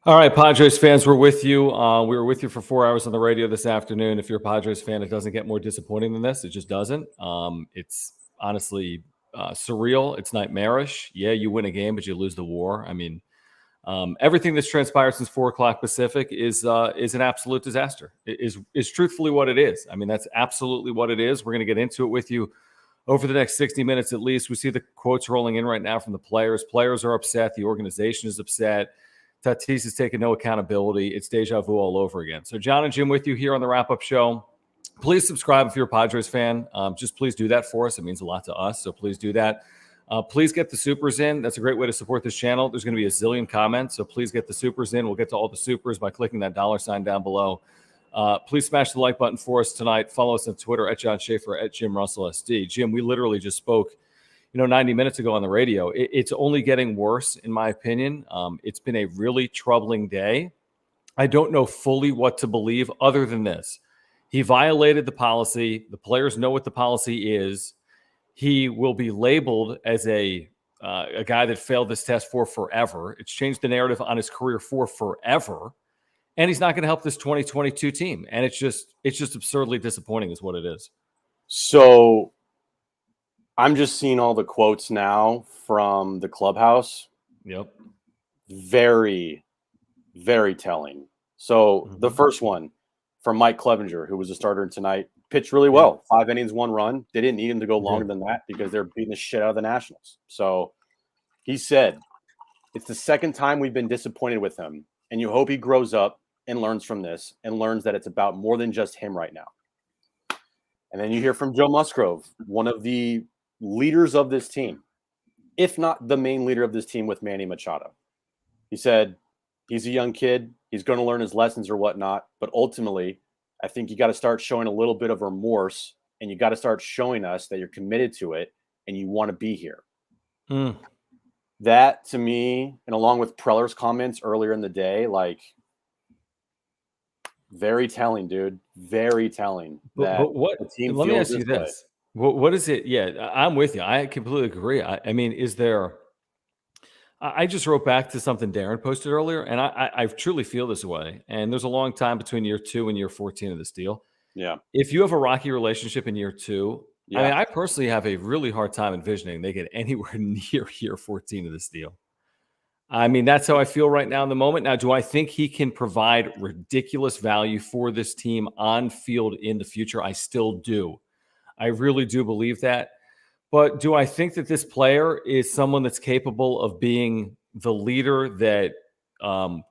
All right, Padres fans, we're with you. We were with you for 4 hours on the radio this afternoon. If you're a Padres fan, it doesn't get more disappointing than this. It just doesn't. It's honestly surreal. It's nightmarish. Yeah, you win a game, but you lose the war. I mean, everything that's transpired since 4 o'clock Pacific is an absolute disaster. It is truthfully what it is. I mean, that's absolutely what it is. We're going to get into it with you over the next 60 minutes at least. We see the quotes rolling in right now from the players. Players are upset. The organization is upset. Tatis has taken no accountability. It's deja vu all over again. So Jon and Jim with you here on the wrap-up show. Please subscribe if you're a Padres fan. Just please do that for us. It means a lot to us, so please do that. Please get the supers in. That's a great way to support this channel. There's going to be a zillion comments, so please get the supers in. We'll get to all the supers by clicking that $ down below. Please smash the like button for us tonight. Follow us on Twitter at Jon Schaefer, at Jim Russell SD. Jim, we literally just spoke 90 minutes ago on the radio. It's only getting worse, in my opinion. It's been a really troubling day. I don't know fully what to believe other than this. He violated the policy. The players know what the policy is. He will be labeled as a guy that failed this test for forever. It's changed the narrative on his career for forever. And he's not going to help this 2022 team. And it's just absurdly disappointing is what it is. So I'm just seeing all the quotes now from the clubhouse. Yep. Very, very telling. So the first one from Mike Clevenger, who was a starter tonight, pitched really well. 5 innings, 1 run. They didn't need him to go longer than that because they're beating the shit out of the Nationals. So he said, it's the second time we've been disappointed with him, and you hope he grows up and learns from this and learns that it's about more than just him right now. And then you hear from Joe Musgrove, one of the leaders of this team, if not the main leader of this team with Manny Machado. He said, he's a young kid. He's going to learn his lessons or whatnot. But ultimately, I think you got to start showing a little bit of remorse, and you got to start showing us that you're committed to it and you want to be here. That to me, and along with Preller's comments earlier in the day, like, very telling, dude. Very telling. But what? The team Let me feels ask you way. this. What is it? Yeah, I'm with you. I completely agree. I mean, is there – I just wrote back to something Darren posted earlier, and I truly feel this way. And there's a long time between year 2 and year 14 of this deal. Yeah. If you have a rocky relationship in year 2, I mean, I personally have a really hard time envisioning they get anywhere near year 14 of this deal. I mean, that's how I feel right now in the moment. Now, do I think he can provide ridiculous value for this team on field in the future? I still do. I really do believe that. But do I think that this player is someone that's capable of being the leader that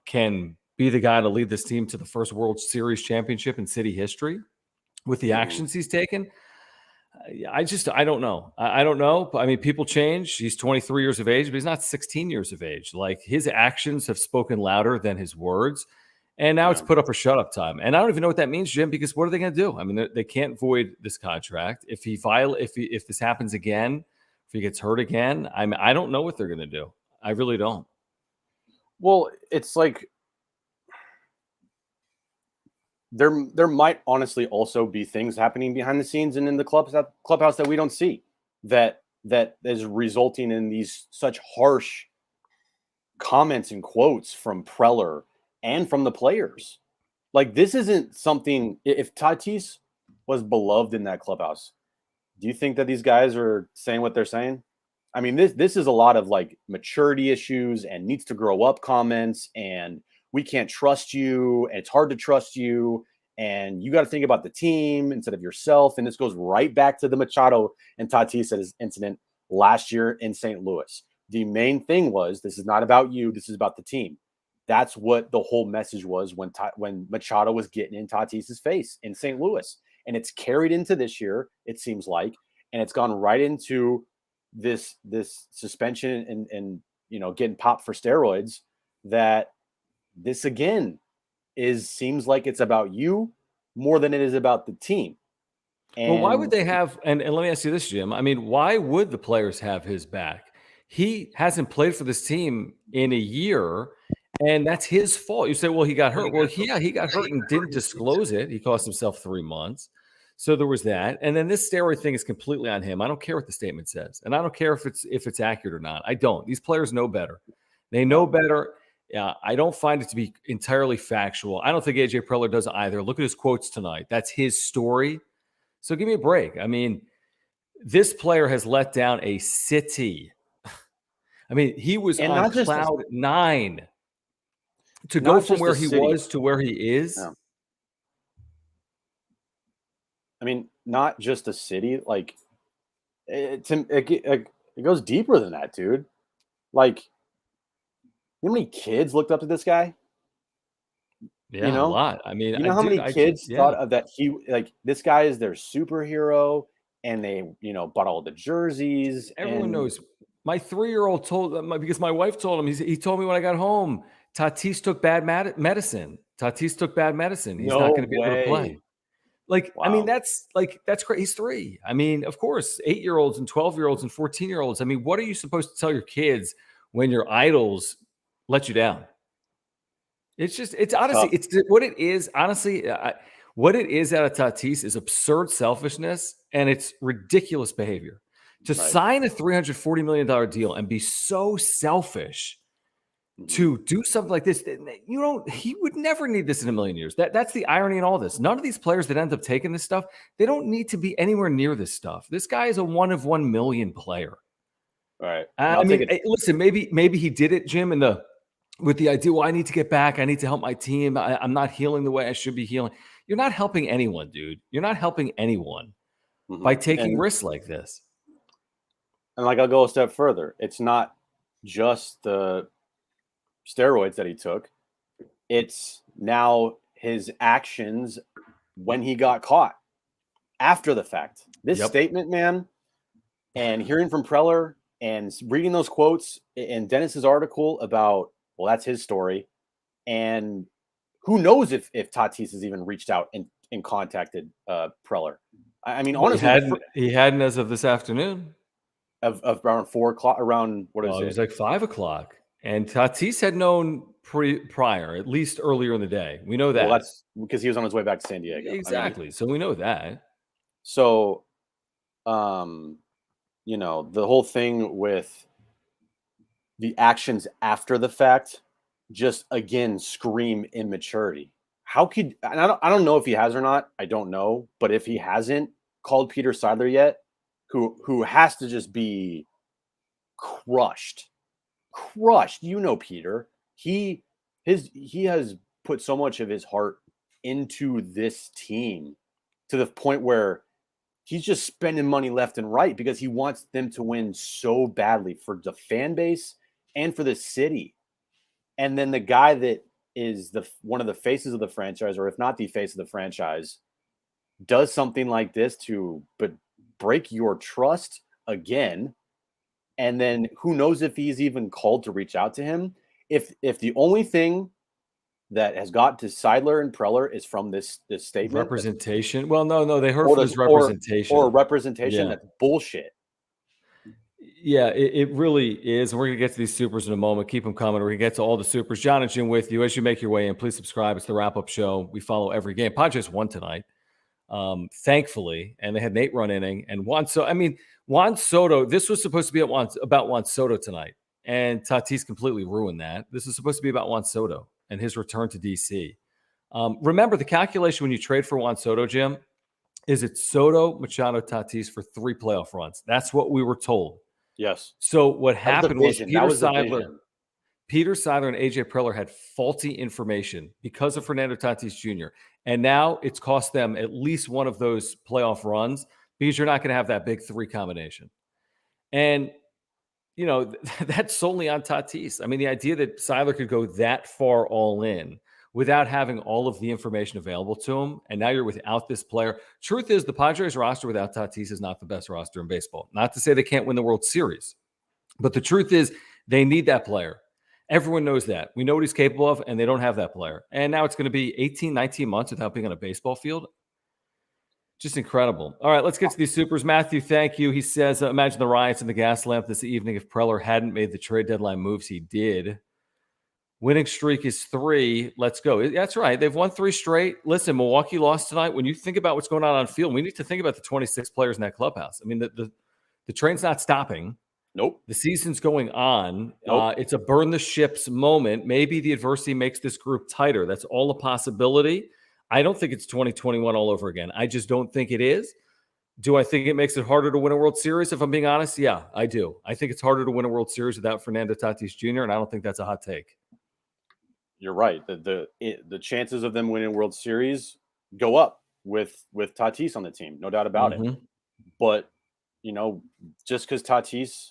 can be the guy to lead this team to the first World Series championship in city history with the actions he's taken? I don't know. I don't know. I mean, people change. He's 23 years of age, but he's not 16 years of age. Like, his actions have spoken louder than his words. And now it's put up or shut up time. And I don't even know what that means, Jim, because what are they going to do? I mean, they can't void this contract. If this happens again, if he gets hurt again, I don't know what they're going to do. I really don't. Well, it's like there might honestly also be things happening behind the scenes and in the clubhouse that we don't see that is resulting in these such harsh comments and quotes from Preller and from the players. Like, this isn't something. If Tatis was beloved in that clubhouse, do you think that these guys are saying what they're saying? I mean, this is a lot of like maturity issues and needs to grow up comments, and we can't trust you, and it's hard to trust you, and you got to think about the team instead of yourself. And this goes right back to the Machado and Tatis incident last year in St. Louis. The main thing was, this is not about you. This is about the team. That's what the whole message was when Machado was getting in Tatis's face in St. Louis. And it's carried into this year, it seems like, and it's gone right into this suspension and getting popped for steroids. That this again seems like it's about you more than it is about the team. Well, why would they have, and let me ask you this, Jim. I mean, why would the players have his back? He hasn't played for this team in a year, and that's his fault. You say, well, he got hurt. Well, yeah, he got hurt and didn't disclose it. He cost himself 3 months. So there was that. And then this steroid thing is completely on him. I don't care what the statement says. And I don't care if it's accurate or not. I don't. These players know better. They know better. I don't find it to be entirely factual. I don't think AJ Preller does either. Look at his quotes tonight. That's his story. So give me a break. I mean, this player has let down a city. I mean, he was And on not just cloud 9 to go not from just where the he city. was to where he is. Yeah. I mean, not just a city. Like it goes deeper than that, dude. Like, you know how many kids looked up to this guy? Yeah, You a know, lot. I mean, you know how dude, many kids thought of that this guy is their superhero, and they bought all the jerseys everyone and knows. My 3-year-old told because my wife told him. He told me when I got home, Tatis took bad medicine. Tatis took bad medicine. He's not no going to be able to play. way. Like, I mean, Wow. that's great. He's 3. I mean, of course, 8-year-olds and 12-year-olds and 14-year-olds. I mean, what are you supposed to tell your kids when your idols let you down? It's honestly, Tough. it's what it is. Honestly, what it is out of Tatis is absurd selfishness and it's ridiculous behavior. To Right. sign a $340 million deal and be so selfish to do something like this, he would never need this in a million years. That's the irony in all this. None of these players that end up taking this stuff, they don't need to be anywhere near this stuff. This guy is a 1 of 1 million player. All right. I mean, listen, maybe he did it, Jim, with the idea, well, I need to get back. I need to help my team. I'm not healing the way I should be healing. You're not helping anyone, dude. You're not helping anyone by taking risks like this. And like, I'll go a step further. It's not just the steroids that he took. It's now his actions when he got caught after the fact. This statement, man, and hearing from Preller and reading those quotes in Dennis's article about, well, that's his story. And who knows if Tatis has even reached out and contacted Preller. I mean, honestly, he hadn't as of this afternoon. Of around 4 o'clock, around what is it? It was like 5 o'clock. And Tatis had known prior, at least earlier in the day. We know that. Well, that's because he was on his way back to San Diego. Exactly. So we know that. So, the whole thing with the actions after the fact just again scream immaturity. How could and I don't know if he has or not. I don't know, but if he hasn't called Peter Seidler yet, who has to just be crushed. Peter. He has put so much of his heart into this team to the point where he's just spending money left and right because he wants them to win so badly for the fan base and for the city. And then the guy that is one of the faces of the franchise, or if not the face of the franchise, does something like this to break your trust again. And then who knows if he's even called to reach out to him. If the only thing that has got to Seidler and Preller is from this statement. Representation. Well, no, they heard from his representation. Or representation, that's bullshit. Yeah, it really is. And we're going to get to these supers in a moment. Keep them coming. We're going to get to all the supers. Jon and Jim with you. As you make your way in, please subscribe. It's the wrap-up show. We follow every game. Padres won tonight, thankfully. And they had an 8-run inning. And Juan Soto, this was supposed to be about Juan Soto tonight. And Tatis completely ruined that. This is supposed to be about Juan Soto and his return to D.C. Remember, the calculation when you trade for Juan Soto, Jim, is it Soto, Machado, Tatis for 3 playoff runs. That's what we were told. Yes. So what happened was Peter Seidler and AJ Preller had faulty information because of Fernando Tatis Jr. And now it's cost them at least one of those playoff runs because you're not going to have that big 3 combination. And, that's solely on Tatis. I mean, the idea that Seidler could go that far all in without having all of the information available to him, and now you're without this player. Truth is, the Padres roster without Tatis is not the best roster in baseball. Not to say they can't win the World Series, but the truth is they need that player. Everyone knows that. We know what he's capable of, and they don't have that player. And now it's going to be 18, 19 months without being on a baseball field. Just incredible. All right, let's get to these supers. Matthew, thank you. He says, imagine the riots in the gas lamp this evening if Preller hadn't made the trade deadline moves he did. Winning streak is 3. Let's go. That's right. They've won 3 straight. Listen, Milwaukee lost tonight. When you think about what's going on field, we need to think about the 26 players in that clubhouse. I mean, the train's not stopping. Nope. The season's going on. Nope. It's a burn the ships moment. Maybe the adversity makes this group tighter. That's all a possibility. I don't think it's 2021 all over again. I just don't think it is. Do I think it makes it harder to win a World Series? If I'm being honest, yeah, I do. I think it's harder to win a World Series without Fernando Tatis Jr., and I don't think that's a hot take. You're right. The chances of them winning a World Series go up with Tatis on the team, no doubt about it. But just because Tatis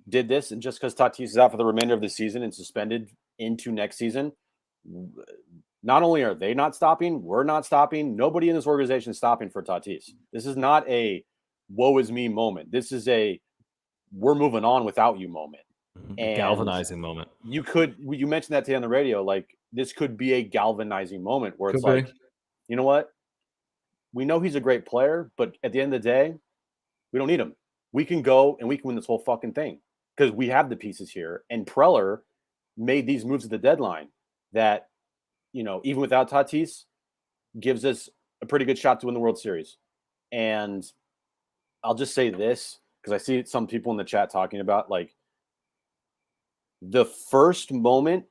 did this, and just because Tatis is out for the remainder of the season and suspended into next season, not only are they not stopping, we're not stopping. Nobody in this organization is stopping for Tatis. This is not a woe is me moment. This is a we're moving on without you moment. A galvanizing moment. You mentioned that today on the radio. Like, this could be a galvanizing moment where it's Could be. you know what? We know he's a great player, but at the end of the day, we don't need him. We can go and we can win this whole fucking thing because we have the pieces here. And Preller made these moves at the deadline that, even without Tatis, gives us a pretty good shot to win the World Series. And I'll just say this, because I see some people in the chat talking about, like, the first moment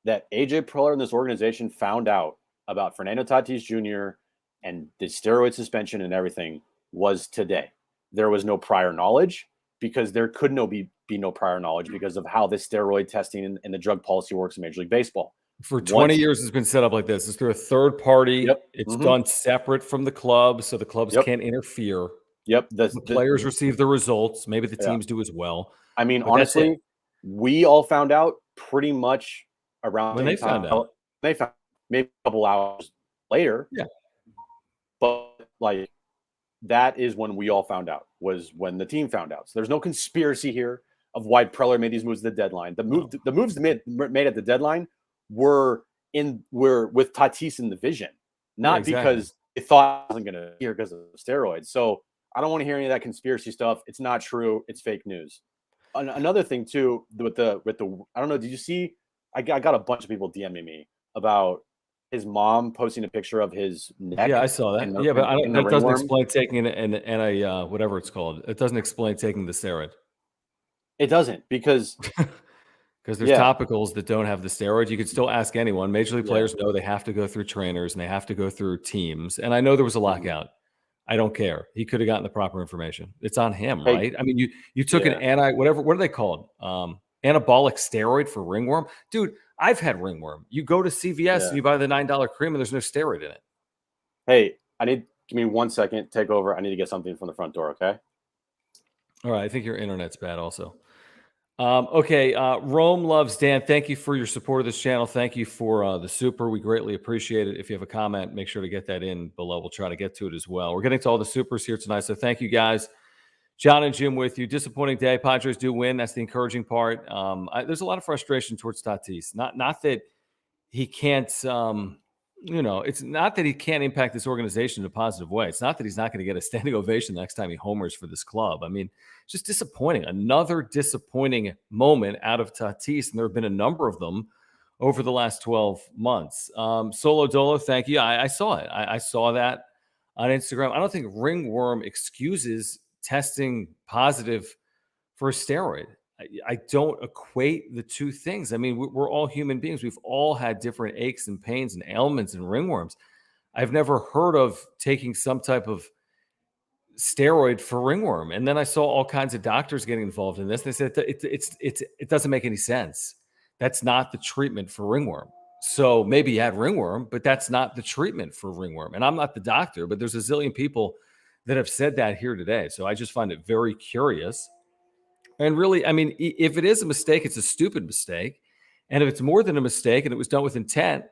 that AJ Preller and this organization found out about Fernando Tatis Jr. and the steroid suspension and everything was today. There was no prior knowledge because there could be no prior knowledge because of how this steroid testing and the drug policy works in Major League Baseball. For 20 years, it's been set up like this. It's through a third party. Yep. It's done separate from the club, so the clubs can't interfere. Yep. The players receive the results. Maybe the teams do as well. I mean, honestly, we all found out pretty much around when they found out. They found maybe a couple hours later. Yeah. But like, that is when we all found out, was when the team found out. So there's no conspiracy here of why Preller made these moves at the deadline. The moves made at the deadline were with Tatis in the vision, not because they thought it wasn't going to hear because of steroids. So I don't want to hear any of that conspiracy stuff. It's not true. It's fake news. Another thing too, with the I don't know, did you see? I got a bunch of people DMing me about his mom posting a picture of his neck. Yeah, I saw that. But that doesn't explain taking an whatever it's called. It doesn't explain taking the steroid. It doesn't, because there's topicals that don't have the steroid. You could still ask anyone. Major league players know they have to go through trainers and they have to go through teams. And I know there was a lockout. I don't care. He could have gotten the proper information. It's on him, right? I mean, you took an what are they called? Anabolic steroid for ringworm. Dude, I've had ringworm. You go to CVS and you buy the $9 cream and there's no steroid in it. Hey, give me 1 second. Take over. I need to get something from the front door, okay? All right. I think your internet's bad also. Okay. Rome loves Dan. Thank you for your support of this channel. Thank you for the super. We greatly appreciate it. If you have a comment, make sure to get that in below. We'll try to get to it as well. We're getting to all the supers here tonight. So thank you guys. Jon and Jim with you. Disappointing day. Padres do win. That's the encouraging part. There's a lot of frustration towards Tatis. Not that he can't, it's not that he can't impact this organization in a positive way. It's not that he's not going to get a standing ovation the next time he homers for this club. I mean, it's just disappointing. Another disappointing moment out of Tatis, and there have been a number of them over the last 12 months. Solo Dolo, thank you. I saw it. I saw that on Instagram. I don't think ringworm excuses testing positive for a steroid. I don't equate the two things. I mean, we're all human beings. We've all had different aches and pains and ailments and ringworms. I've never heard of taking some type of steroid for ringworm. And then I saw all kinds of doctors getting involved in this. They said it doesn't make any sense. That's not the treatment for ringworm. So maybe you had ringworm, but that's not the treatment for ringworm. And I'm not the doctor, but there's a zillion people that have said that here today. So I just find it very curious. And really, I mean, if it is a mistake, it's a stupid mistake. And if it's more than a mistake and it was done with intent,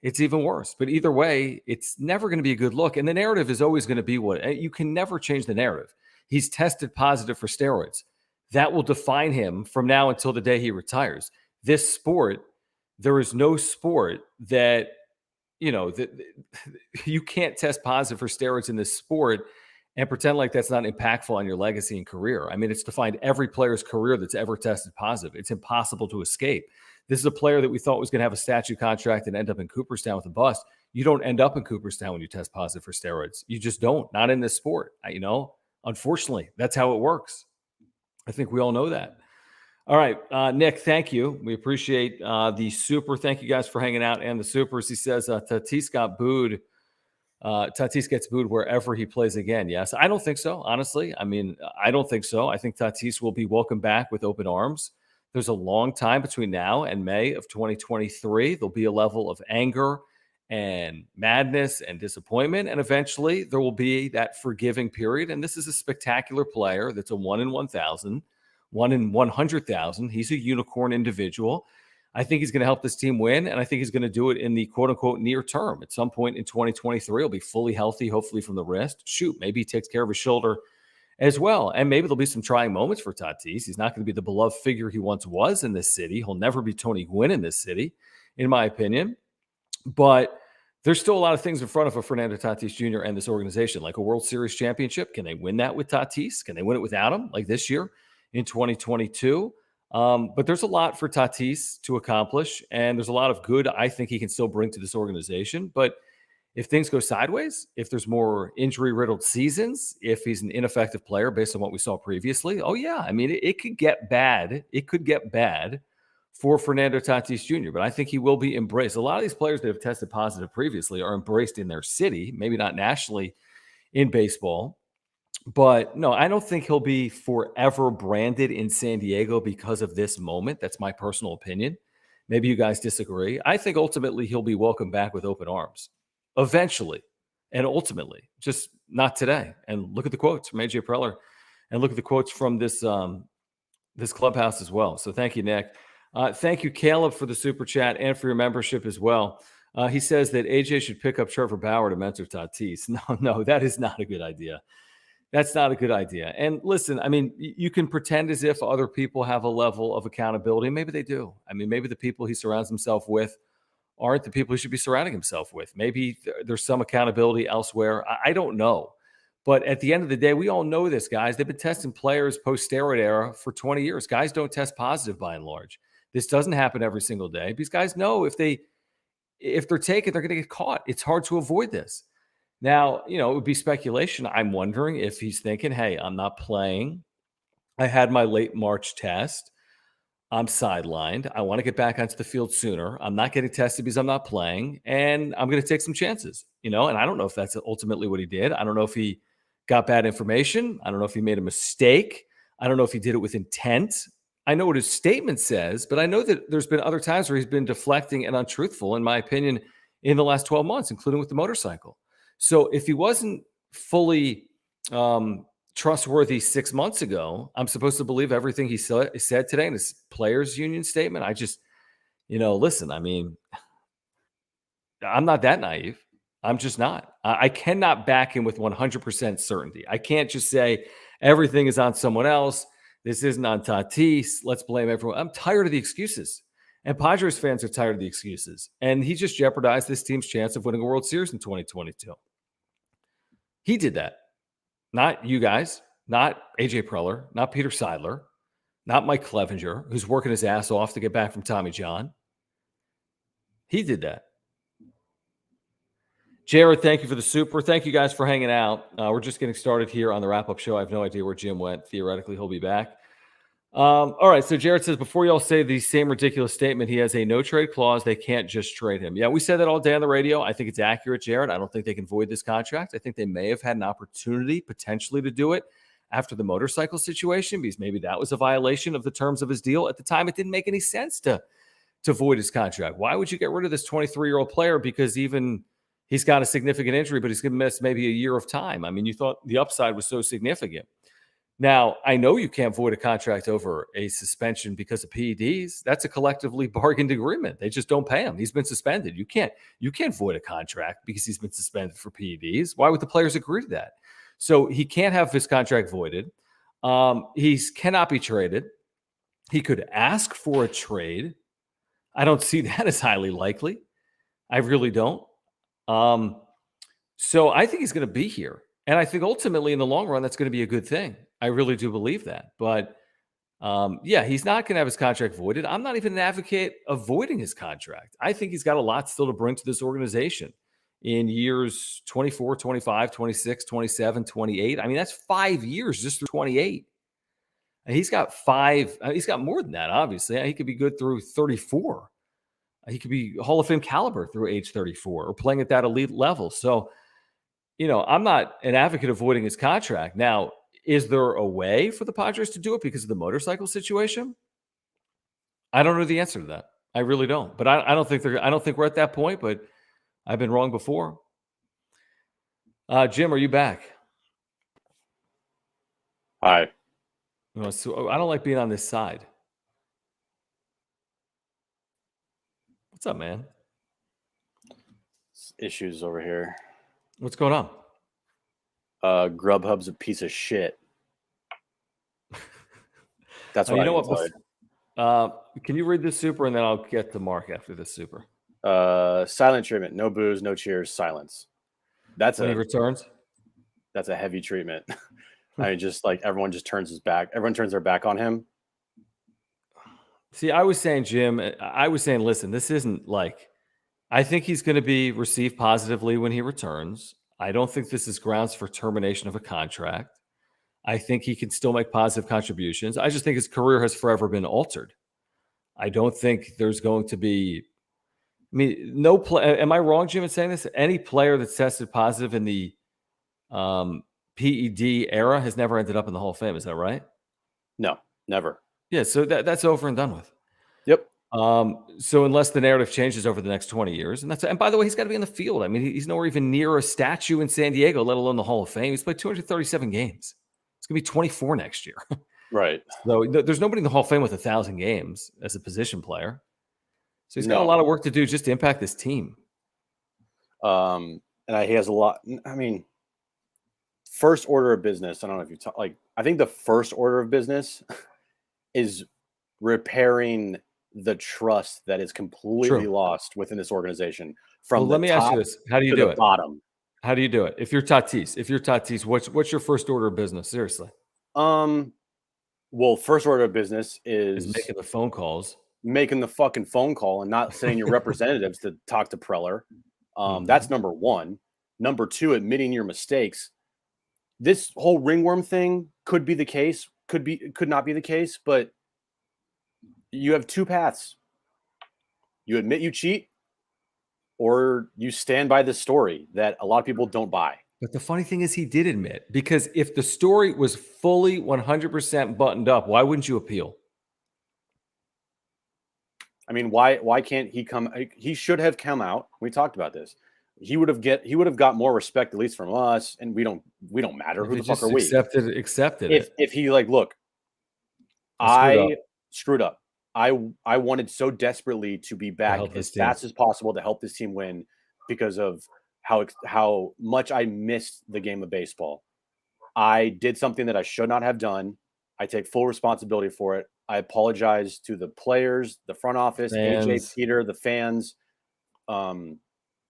it's even worse. But either way, it's never going to be a good look. And the narrative is always going to be you can never change the narrative. He's tested positive for steroids. That will define him from now until the day he retires. This sport, there is no sport that, you can't test positive for steroids in this sport and pretend like that's not impactful on your legacy and career. I mean, it's defined every player's career that's ever tested positive. It's impossible to escape. This is a player that we thought was going to have a statue contract and end up in Cooperstown with a bust. You don't end up in Cooperstown when you test positive for steroids. You just don't. Not in this sport. Unfortunately, that's how it works. I think we all know that. All right, Nick, thank you. We appreciate the super. Thank you guys for hanging out and the supers. He says Tatis got booed. Tatis gets booed wherever he plays again. Yes, I don't think so, honestly. I mean, I don't think so. I think Tatis will be welcomed back with open arms. There's a long time between now and May of 2023. There'll be a level of anger and madness and disappointment. And eventually there will be that forgiving period. And this is a spectacular player that's a 1 in 1,000, 1 in 100,000. He's a unicorn individual. I think he's going to help this team win, and I think he's going to do it in the quote-unquote near term. At some point in 2023, he'll be fully healthy, hopefully from the wrist. Shoot, maybe he takes care of his shoulder as well. And maybe there'll be some trying moments for Tatis. He's not going to be the beloved figure he once was in this city. He'll never be Tony Gwynn in this city, in my opinion. But there's still a lot of things in front of a Fernando Tatis Jr. and this organization, like a World Series championship. Can they win that with Tatis? Can they win it without him, like this year in 2022? But there's a lot for Tatis to accomplish, and there's a lot of good I think he can still bring to this organization. But if things go sideways, if there's more injury-riddled seasons, if he's an ineffective player based on what we saw previously, oh yeah, I mean, it could get bad. It could get bad for Fernando Tatis Jr., but I think he will be embraced. A lot of these players that have tested positive previously are embraced in their city, maybe not nationally in baseball. But no, I don't think he'll be forever branded in San Diego because of this moment. That's my personal opinion. Maybe you guys disagree. I think ultimately he'll be welcomed back with open arms eventually and ultimately, just not today. And look at the quotes from AJ Preller and look at the quotes from this clubhouse as well. So thank you, Nick. Thank you, Caleb, for the super chat and for your membership as well. He says that AJ should pick up Trevor Bauer to mentor Tatis. No, that is not a good idea. That's not a good idea. And listen, I mean, you can pretend as if other people have a level of accountability. Maybe they do. I mean, maybe the people he surrounds himself with aren't the people he should be surrounding himself with. Maybe there's some accountability elsewhere. I don't know. But at the end of the day, we all know this, guys. They've been testing players post-steroid era for 20 years. Guys don't test positive by and large. This doesn't happen every single day because guys know if they're taken, they're going to get caught. It's hard to avoid this. Now, it would be speculation. I'm wondering if he's thinking, hey, I'm not playing. I had my late March test. I'm sidelined. I want to get back onto the field sooner. I'm not getting tested because I'm not playing, and I'm going to take some chances, and I don't know if that's ultimately what he did. I don't know if he got bad information. I don't know if he made a mistake. I don't know if he did it with intent. I know what his statement says, but I know that there's been other times where he's been deflecting and untruthful, in my opinion, in the last 12 months, including with the motorcycle. So if he wasn't fully trustworthy 6 months ago, I'm supposed to believe everything he said today in his players union statement. I just, listen, I mean, I'm not that naive. I'm just not. I cannot back him with 100% certainty. I can't just say everything is on someone else. This isn't on Tatis. Let's blame everyone. I'm tired of the excuses. And Padres fans are tired of the excuses. And he just jeopardized this team's chance of winning a World Series in 2022. He did that. Not you guys, not AJ Preller, not Peter Seidler, not Mike Clevenger, who's working his ass off to get back from Tommy John. He did that. Jared, thank you for the super. Thank you guys for hanging out. We're just getting started here on the wrap-up show. I have no idea where Jim went. Theoretically, he'll be back. All right, so Jared says, before y'all say the same ridiculous statement, he has a no-trade clause. They can't just trade him. Yeah, we said that all day on the radio. I think it's accurate, Jared. I don't think they can void this contract. I think they may have had an opportunity potentially to do it after the motorcycle situation because maybe that was a violation of the terms of his deal. At the time, it didn't make any sense to void his contract. Why would you get rid of this 23-year-old player because even he's got a significant injury, but he's going to miss maybe a year of time? I mean, you thought the upside was so significant. Now, I know you can't void a contract over a suspension because of PEDs. That's a collectively bargained agreement. They just don't pay him. He's been suspended. You can't void a contract because he's been suspended for PEDs. Why would the players agree to that? So he can't have his contract voided. He cannot be traded. He could ask for a trade. I don't see that as highly likely. I really don't. So I think he's going to be here. And I think ultimately in the long run, that's going to be a good thing. I really do believe that. But yeah, he's not going to have his contract voided. I'm not even an advocate of voiding his contract. I think he's got a lot still to bring to this organization in years 24, 25, 26, 27, 28. I mean, that's 5 years just through 28. And he's got 5. He's got more than that, obviously. He could be good through 34. He could be Hall of Fame caliber through age 34 or playing at that elite level. So, I'm not an advocate of avoiding his contract. Now, is there a way for the Padres to do it because of the motorcycle situation? I don't know the answer to that. I really don't. But I don't think we're at that point, but I've been wrong before. Jim, are you back? Hi. So I don't like being on this side. What's up, man? Issues over here. What's going on? Grubhub's a piece of shit. That's what I can tell you. Can you read this super, and then I'll get to Mark after this super. Silent treatment. No booze, no cheers, silence. When he returns? That's a heavy treatment. I mean, just like everyone just turns his back. Everyone turns their back on him. See, I was saying, Jim, listen, this isn't like, I think he's going to be received positively when he returns. I don't think this is grounds for termination of a contract. I think he can still make positive contributions. I just think his career has forever been altered. I don't think there's going to be, no play. Am I wrong, Jim, in saying this? Any player that's tested positive in the PED era has never ended up in the Hall of Fame. Is that right? No, never. Yeah, so that's over and done with. Yep. So unless the narrative changes over the next 20 years, and by the way, he's got to be in the field. I mean, he's nowhere even near a statue in San Diego, let alone the Hall of Fame. He's played 237 games. It's going to be 24 next year. Right. So there's nobody in the Hall of Fame with 1,000 games as a position player. So he's got a lot of work to do just to impact this team. And he has a lot. I mean, first order of business. I don't know if you talk, I think the first order of business is repairing the trust that is completely lost within this organization. Let me ask you this: how do you do it? Bottom. How do you do it? If you're Tatis, what's your first order of business? Seriously. Well, first order of business is making the phone calls, making the fucking phone call, and not sending your representatives to talk to Preller. That's number one. Number two, admitting your mistakes. This whole ringworm thing could be the case, could not be the case, but you have two paths. You admit you cheat, or you stand by this story that a lot of people don't buy. But the funny thing is he did admit, because if the story was fully 100% buttoned up, why wouldn't you appeal? I mean, why can't he come? He should have come out. We talked about this. He would have got more respect, at least from us, and we don't matter. Who the fuck are we? Accepted it. If he look, I screwed up. I wanted so desperately to be back as fast as possible to help this team win because of how much I missed the game of baseball. I did something that I should not have done. I take full responsibility for it. I apologize to the players, the front office, fans. AJ, Peter, the fans.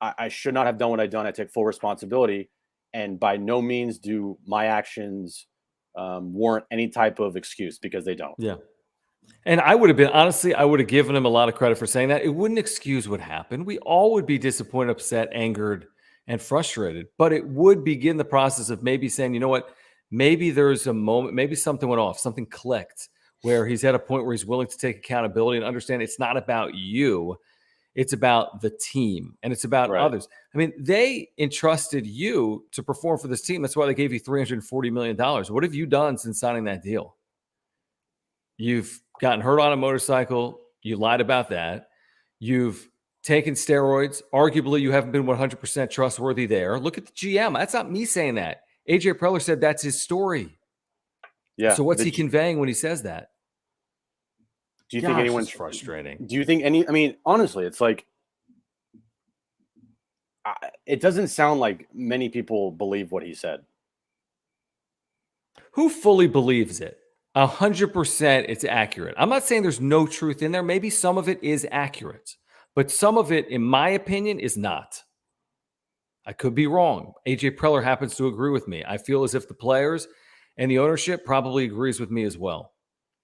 I should not have done what I've done. I take full responsibility, and by no means do my actions warrant any type of excuse, because they don't. Yeah. And I would have given him a lot of credit for saying that. It wouldn't excuse what happened. We all would be disappointed, upset, angered, and frustrated, but it would begin the process of maybe saying, you know what, maybe there's a moment, maybe something went off, something clicked, where he's at a point where he's willing to take accountability and understand it's not about you. It's about the team, and it's about others. I mean, they entrusted you to perform for this team. That's why they gave you $340 million. What have you done since signing that deal? You've gotten hurt on a motorcycle. You lied about that. You've taken steroids. Arguably, you haven't been 100% trustworthy there. Look at the GM. That's not me saying that. AJ Preller said that's his story. Yeah. So what's he conveying when he says that? Do you think anyone's frustrating? Do you think I mean, honestly, it's like, it doesn't sound like many people believe what he said. Who fully believes it? 100% it's accurate. I'm not saying there's no truth in there. Maybe some of it is accurate, but some of it, in my opinion, is not. I could be wrong. AJ Preller happens to agree with me. I feel as if the players and the ownership probably agrees with me as well.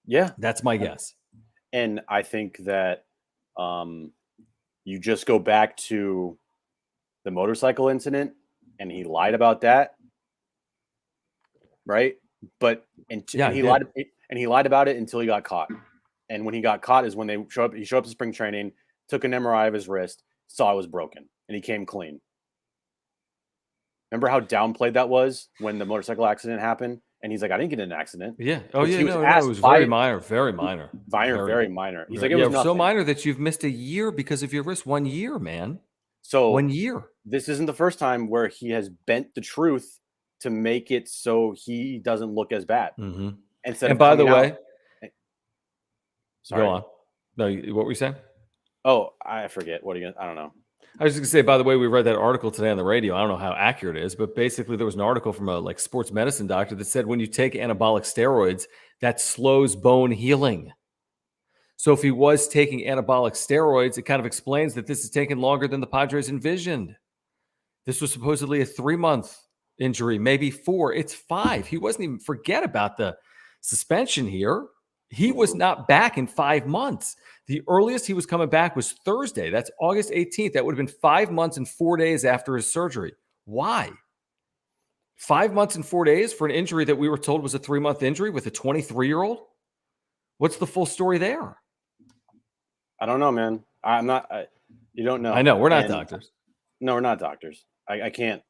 Yeah. That's my guess. And I think that you just go back to the motorcycle incident, and he lied about that. Right. But he lied. And he lied about it until he got caught. And when he got caught is when he showed up to spring training, took an MRI of his wrist, saw it was broken, and he came clean. Remember how downplayed that was when the motorcycle accident happened? And he's like, I didn't get in an accident. Yeah. Oh, yeah. He was No, asked it was by- very minor. Very minor. Very minor. He's like, it yeah, was nothing. so minor that you've missed a year because of your wrist. 1 year, man. So 1 year. This isn't the first time where he has bent the truth to make it so he doesn't look as bad. Mm-hmm. And by the way, sorry. Go on. No, what were you saying? Oh, I forget. What are you? I don't know. I was just gonna say, by the way, we read that article today on the radio. I don't know how accurate it is, but basically there was an article from a sports medicine doctor that said when you take anabolic steroids, that slows bone healing. So if he was taking anabolic steroids, it kind of explains that this is taking longer than the Padres envisioned. This was supposedly a 3-month injury, maybe 4. It's 5. He wasn't even, forget about the suspension here. He was not back in 5 months. The earliest he was coming back was Thursday. That's August 18th. That would have been 5 months and 4 days after his surgery. Why? 5 months and 4 days for an injury that we were told was a 3-month injury with a 23-year-old? What's the full story there? I don't know, man. I'm not. You don't know. I know. We're not doctors. No, we're not doctors. I can't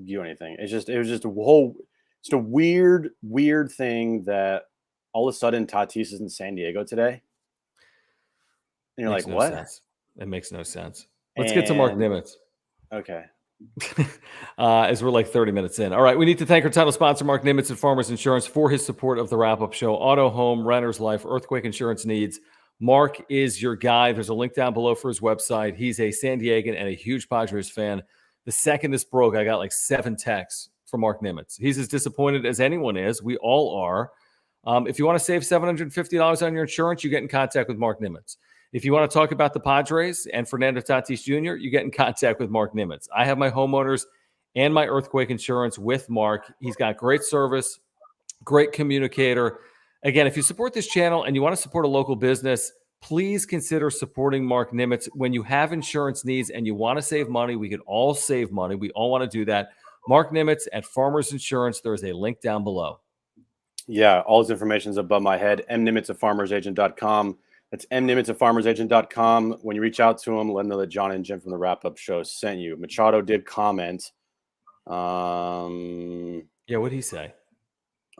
do anything. It was just a weird thing that all of a sudden Tatis is in San Diego today. And you're like, what? Sense. It makes no sense. Let's get to Mark Nimitz. Okay. As we're 30 minutes in. All right. We need to thank our title sponsor, Mark Nimitz at Farmers Insurance, for his support of the wrap-up show. Auto, home, renter's life, earthquake insurance needs. Mark is your guy. There's a link down below for his website. He's a San Diegan and a huge Padres fan. The second this broke, I got 7 texts from Mark Nimitz. He's as disappointed as anyone is. We all are. If you want to save $750 on your insurance, you get in contact with Mark Nimitz. If you want to talk about the Padres and Fernando Tatis Jr., you get in contact with Mark Nimitz. I have my homeowners and my earthquake insurance with Mark. He's got great service, great communicator. Again, if you support this channel and you want to support a local business, please consider supporting Mark Nimitz. When you have insurance needs and you want to save money, we can all save money. We all want to do that. Mark Nimitz at Farmers Insurance. There is a link down below. Yeah, all his information is above my head. mnimitz at farmersagent.com. That's mnimitz at farmersagent.com. When you reach out to him, let him know that Jon and Jim from the wrap-up show sent you. Machado did comment. Yeah, what'd he say?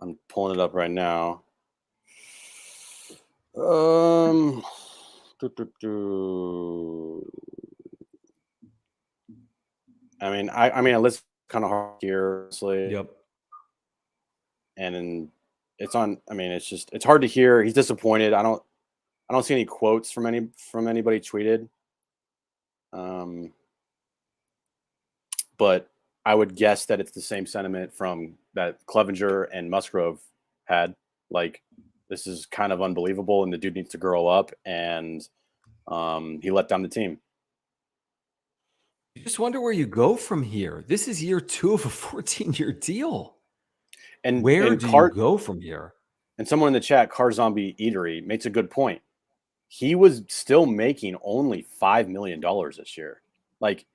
I'm pulling it up right now. I mean, I listen kind of hard here, honestly. Yep. And it's on. I mean, it's hard to hear. He's disappointed. I don't see any quotes from anybody tweeted. But I would guess that it's the same sentiment from that Clevenger and Musgrove had. This is kind of unbelievable, and the dude needs to grow up, and he let down the team. You just wonder where you go from here. This is year 2 of a 14-year deal. And where do you go from here? And someone in the chat, Car Zombie Eatery, makes a good point. He was still making only $5 million this year.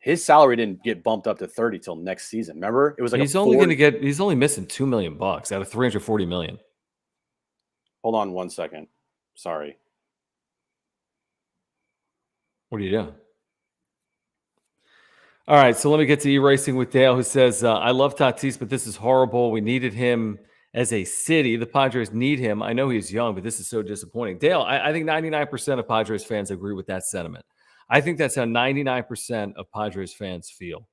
His salary didn't get bumped up to 30 till next season. Remember, it was he's only missing $2 million out of $340 million. Hold on 1 second. Sorry. What are you doing? All right, so let me get to E-Racing with Dale, who says, I love Tatis, but this is horrible. We needed him as a city. The Padres need him. I know he's young, but this is so disappointing. Dale, I think 99% of Padres fans agree with that sentiment. I think that's how 99% of Padres fans feel,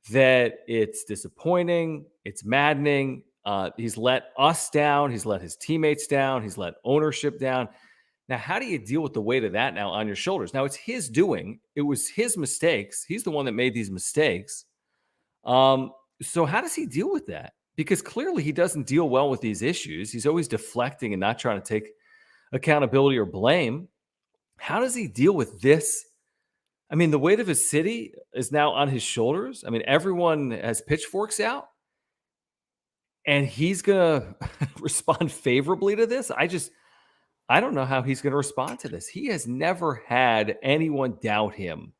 that it's disappointing, it's maddening. He's let us down. He's let his teammates down. He's let ownership down. Now, how do you deal with the weight of that now on your shoulders? Now, it's his doing. It was his mistakes. He's the one that made these mistakes. So how does he deal with that? Because clearly he doesn't deal well with these issues. He's always deflecting and not trying to take accountability or blame. How does he deal with this? I mean, the weight of his city is now on his shoulders. I mean, everyone has pitchforks out. And he's going to respond favorably to this? I don't know how he's going to respond to this. He has never had anyone doubt him,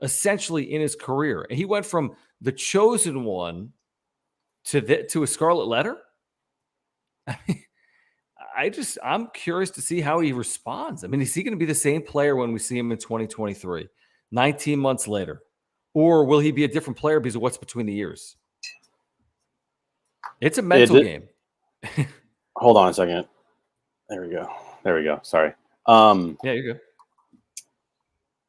essentially, in his career. And he went from the chosen one to a scarlet letter. I I'm curious to see how he responds. I mean, is he going to be the same player when we see him in 2023, 19 months later? Or will he be a different player because of what's between the years? It's a mental game. Hold on a second. There we go. Sorry. Yeah, you're good.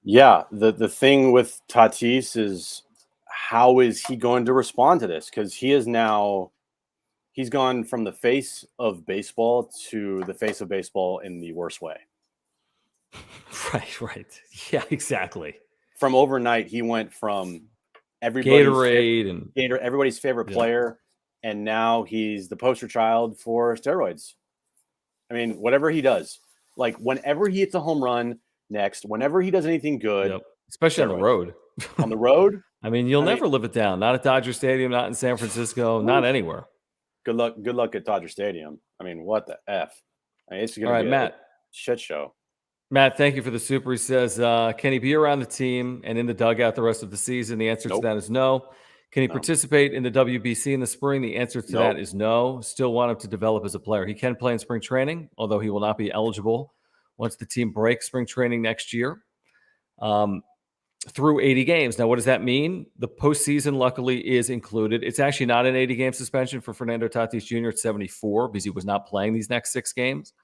Yeah, the thing with Tatis is, how is he going to respond to this? Because he's gone from the face of baseball to the face of baseball in the worst way. Right. Yeah, exactly. From overnight, he went from everybody's favorite player, and now he's the poster child for steroids. I mean, whatever he does, like whenever he hits a home run next, whenever he does anything good, especially on the road. On the road, I mean, you'll never live it down. Not at Dodger Stadium, not in San Francisco, not anywhere. Good luck at Dodger Stadium. I mean, what the F? I mean, it's going to be Matt. a shit show. Matt, thank you for the super. He says, can he be around the team and in the dugout the rest of the season? The answer to that is no. Can he participate in the WBC in the spring? The answer to that is no. Still want him to develop as a player. He can play in spring training, although he will not be eligible once the team breaks spring training next year. Through 80 games. Now, what does that mean? The postseason, luckily, is included. It's actually not an 80-game suspension for Fernando Tatis Jr. It's 74 because he was not playing these next 6 games.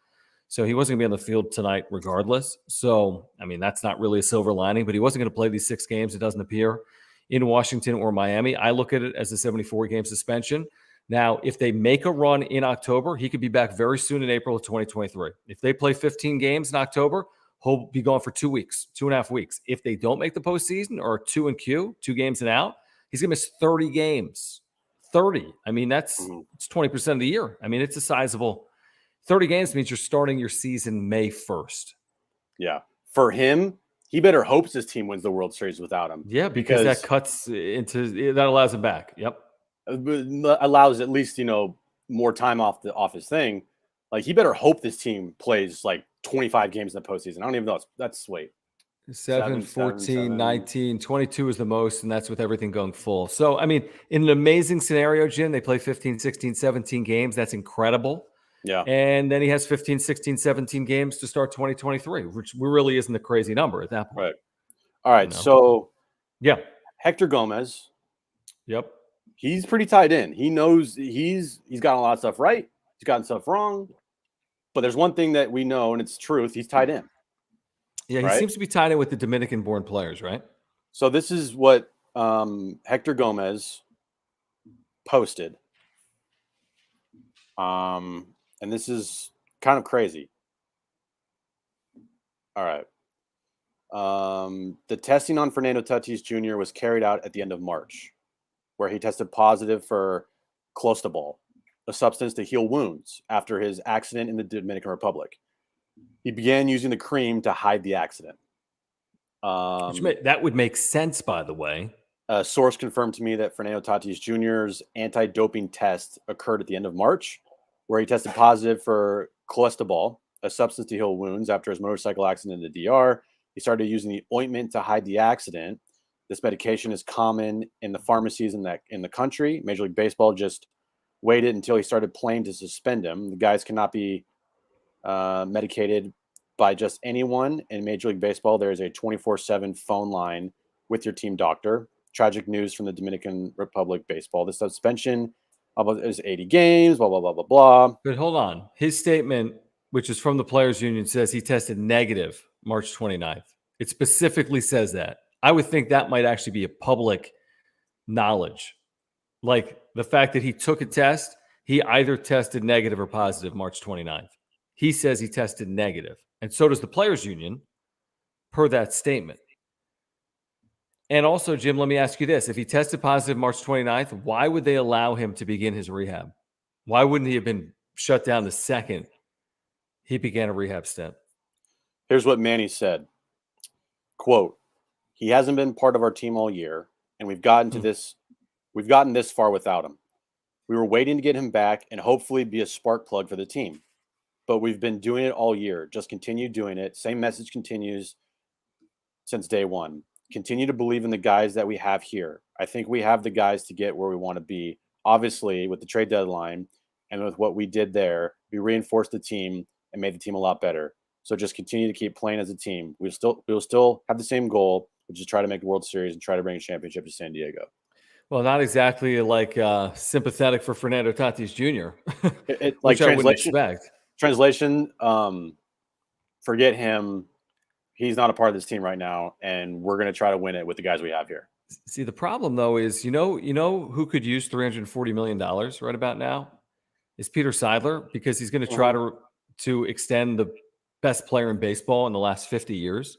So he wasn't going to be on the field tonight regardless. So, I mean, that's not really a silver lining, but he wasn't going to play these 6 games. It doesn't appear in Washington or Miami. I look at it as a 74-game suspension. Now, if they make a run in October, he could be back very soon in April of 2023. If they play 15 games in October, he'll be gone for 2 weeks, 2.5 weeks. If they don't make the postseason or 2 games and out, he's going to miss 30 games. 30. I mean, it's 20% of the year. I mean, it's a sizable 30 games means you're starting your season May 1st. Yeah. For him, he better hopes his team wins the World Series without him. Yeah, because that cuts into that allows him back. Yep. Allows at least, more time off his thing. Like, he better hope this team plays like 25 games in the postseason. I don't even know. That's 7, 14, 19, 22 is the most, and that's with everything going full. So, I mean, in an amazing scenario, Jim, they play 15, 16, 17 games. That's incredible. Yeah. And then he has 15, 16, 17 games to start 2023, which really isn't a crazy number at that point. Right. All right. So, yeah. Hector Gomez. Yep. He's pretty tied in. He knows he's gotten a lot of stuff right. He's gotten stuff wrong. But there's one thing that we know, and it's truth. He's tied in. Yeah, he seems to be tied in with the Dominican-born players, right? So this is what Hector Gomez posted. And this is kind of crazy. All right. The testing on Fernando Tatis Jr. was carried out at the end of March, where he tested positive for clostebol, a substance to heal wounds after his accident in the Dominican Republic. He began using the cream to hide the accident. That would make sense, by the way. A source confirmed to me that Fernando Tatis Jr.'s anti-doping test occurred at the end of March, where he tested positive for clostebol, a substance to heal wounds after his motorcycle accident in the DR. He started using the ointment to hide the accident. This medication is common in the pharmacies in the country. Major League Baseball just waited until he started playing to suspend him. The guys cannot be medicated by just anyone in Major League Baseball. There is a 24/7 phone line with your team doctor. Tragic news from the Dominican Republic Baseball. The suspension is 80 games, blah, blah, blah, blah, blah. But hold on. His statement, which is from the Players Union, says he tested negative March 29th. It specifically says that. I would think that might actually be a public knowledge. Like the fact that he took a test, he either tested negative or positive March 29th. He says he tested negative. And so does the Players Union, per that statement. And also, Jim, let me ask you this. If he tested positive March 29th, why would they allow him to begin his rehab? Why wouldn't he have been shut down the second he began a rehab stint? Here's what Manny said. Quote, he hasn't been part of our team all year, and we've gotten this far without him. We were waiting to get him back and hopefully be a spark plug for the team. But we've been doing it all year. Just continue doing it. Same message continues since day one. Continue to believe in the guys that we have here. I think we have the guys to get where we want to be. Obviously, with the trade deadline, And with what we did there, we reinforced the team and made the team a lot better. So just continue to keep playing as a team. We will still have the same goal, which is try to make the World Series and try to bring a championship to San Diego. Well, not exactly like sympathetic for Fernando Tatis Jr., Like which I wouldn't expect. Translation, forget him. He's not a part of this team right now, and we're going to try to win it with the guys we have here. See, the problem though is, you know who could use $340 million right about now is Peter Seidler, because he's going to try to extend the best player in baseball in the last 50 years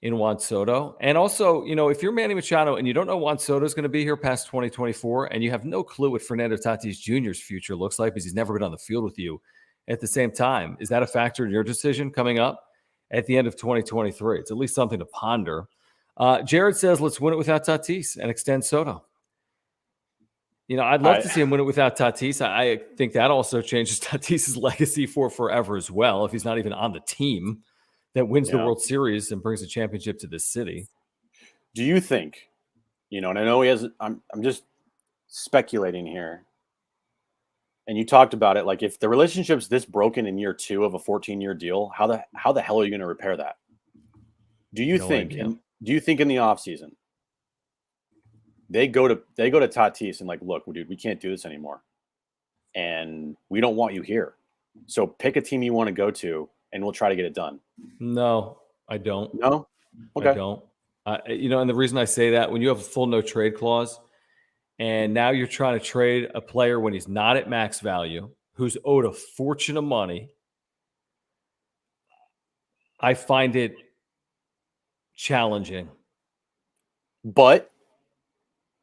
in Juan Soto. And also, if you're Manny Machado and you don't know Juan Soto is going to be here past 2024, and you have no clue what Fernando Tatis Jr.'s future looks like because he's never been on the field with you at the same time, is that a factor in your decision coming up at the end of 2023? It's at least something to ponder. Jared says, let's win it without Tatis and extend Soto. I'd love to see him win it without Tatis. I think that also changes Tatis's legacy for forever as well, if he's not even on the team that wins the World Series and brings a championship to this city. Do you think, and I know he has, I'm just speculating here, and you talked about it, like if the relationship's this broken in year 2 of a 14-year deal, how the hell are you going to repair that? Do you think in the offseason they go to Tatis and like, look, dude, we can't do this anymore, and we don't want you here, so pick a team you want to go to and we'll try to get it done? No, I don't. No? Okay. I don't. And the reason I say that, when you have a full no trade clause and now you're trying to trade a player when he's not at max value, who's owed a fortune of money, I find it challenging. But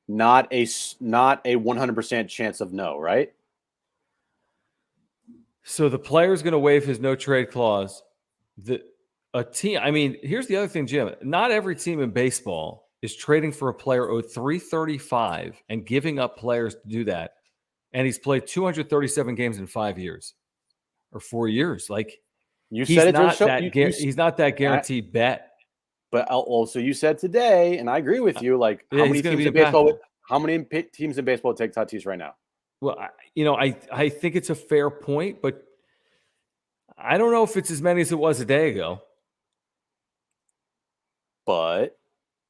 not a 100% chance of no, right? So the player's going to waive his no trade clause. A team, here's the other thing, Jim. Not every team in baseball is trading for a player owed $335 and giving up players to do that. And he's played 237 games in 5 years or 4 years. Like, he's not that guaranteed bet. But also, you said today, and I agree with you. Like, how many teams in baseball? How many teams in baseball take Tatis right now? Well, I think it's a fair point, but I don't know if it's as many as it was a day ago. But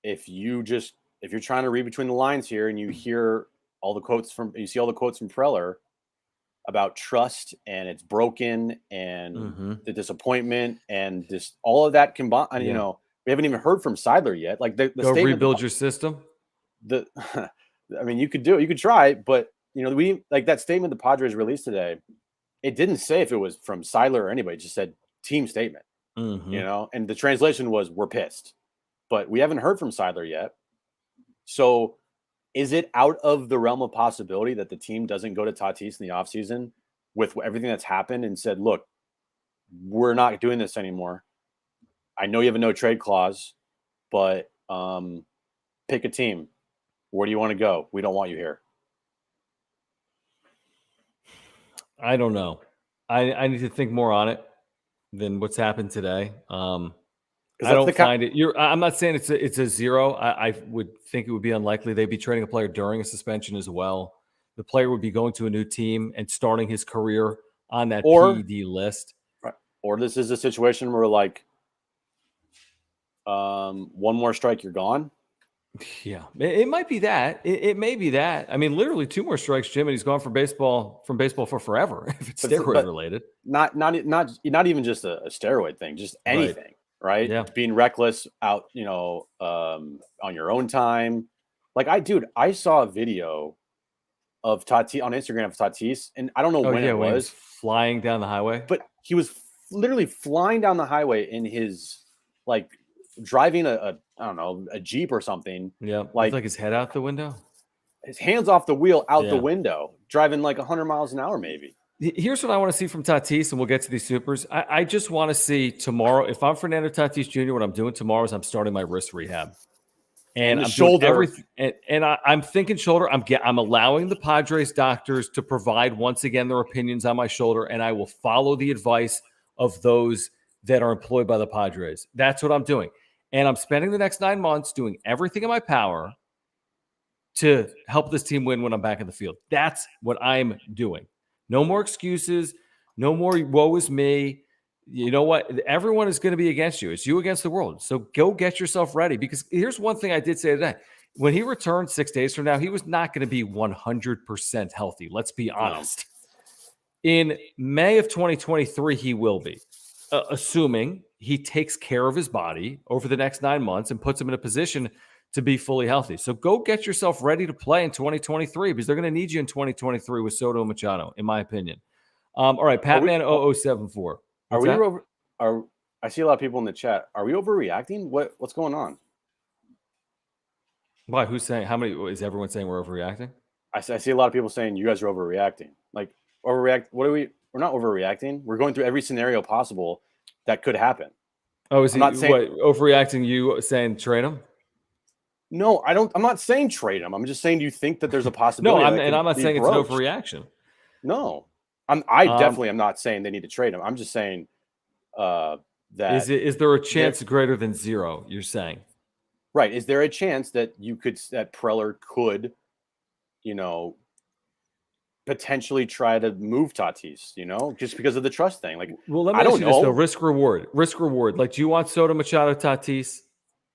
if you're trying to read between the lines here, and you hear all the quotes from Preller about trust, and it's broken, and the disappointment, and just all of that combined, we haven't even heard from Seidler yet. Like the go rebuild your system. You could try, but we like that statement the Padres released today. It didn't say if it was from Seidler or anybody. It just said team statement. And the translation was, we're pissed, but we haven't heard from Seidler yet. So is it out of the realm of possibility that the team doesn't go to Tatis in the offseason with everything that's happened and said, look, we're not doing this anymore. I know you have a no trade clause, but pick a team. Where do you want to go? We don't want you here. I don't know. I need to think more on it than what's happened today. I don't find it. I'm not saying it's a zero. I would think it would be unlikely. They'd be trading a player during a suspension as well. The player would be going to a new team and starting his career on that PED list. Right. Or this is a situation where, like, one more strike, you're gone. Yeah, it might be that. It may be that. Literally 2 more strikes, Jim, and he's gone from baseball for forever. If it's steroid related, not even just a steroid thing, just anything, right? Yeah, being reckless out, on your own time. Like I saw a video of Tatis on Instagram of Tatis, and I don't know when it was flying down the highway, but he was literally flying down the highway in his driving a Jeep or something. Yeah. Like his head out the window, his hands off the wheel out the window, driving like 100 miles an hour, maybe. Here's what I want to see from Tatis, and we'll get to these supers. I just want to see tomorrow. If I'm Fernando Tatis Jr., what I'm doing tomorrow is I'm starting my wrist rehab. And I'm shoulder. I'm thinking shoulder. I'm allowing the Padres doctors to provide once again their opinions on my shoulder, and I will follow the advice of those that are employed by the Padres. That's what I'm doing. And I'm spending the next 9 months doing everything in my power to help this team win when I'm back in the field. That's what I'm doing. No more excuses. No more woe is me. You know what? Everyone is going to be against you. It's you against the world. So go get yourself ready. Because here's one thing I did say today. When he returned 6 days from now, he was not going to be 100% healthy. Let's be honest. In May of 2023, he will be, assuming he takes care of his body over the next 9 months and puts him in a position to be fully healthy. So go get yourself ready to play in 2023 because they're going to need you in 2023 with Soto and Machado, in my opinion. All right, Patman 0074. Are we over? I see a lot of people in the chat. Are we overreacting? What's going on? Why? Who's saying? How many is everyone saying we're overreacting? I see a lot of people saying you guys are overreacting. Like overreact? What are we? We're not overreacting. We're going through every scenario possible that could happen. Oh, is he overreacting? You saying trade him? No, I don't. I'm not saying trade him. I'm just saying, do you think that there's a possibility? No, I'm not saying it's an overreaction. No, I definitely am not saying they need to trade him. I'm just saying that is there a chance greater than zero? You're saying, right? Is there a chance that Preller could, potentially try to move Tatis? Just because of the trust thing. Like, well, let me ask you this though: risk reward. Like, do you want Soto, Machado, Tatis?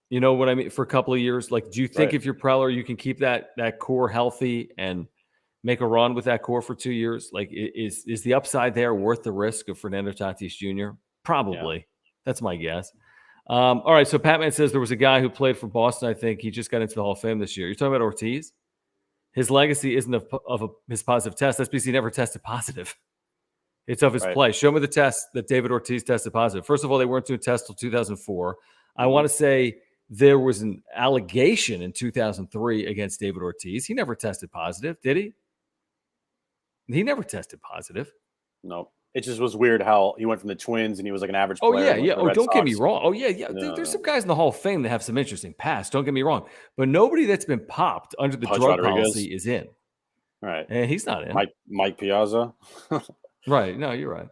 You know what I mean? For a couple of years, like, do you think if you're Preller, you can keep that core healthy and make a run with that core for 2 years? Like, is the upside there worth the risk of Fernando Tatis Jr.? Probably. Yeah. That's my guess. All right. So Patman says there was a guy who played for Boston. I think he just got into the Hall of Fame this year. You're talking about Ortiz? His legacy isn't of his positive test. That's because he never tested positive. It's of his play. Show me the test that David Ortiz tested positive. First of all, they weren't doing tests till 2004. I want to say there was an allegation in 2003 against David Ortiz. He never tested positive, did he? He never tested positive. No. It just was weird how he went from the Twins and he was like an average player. Oh, yeah. Oh, don't get me wrong. Oh, yeah. There's some guys in the Hall of Fame that have some interesting past. Don't get me wrong. But nobody that's been popped under the drug policy is in. Right. And he's not in. Mike Piazza. Right. No, you're right.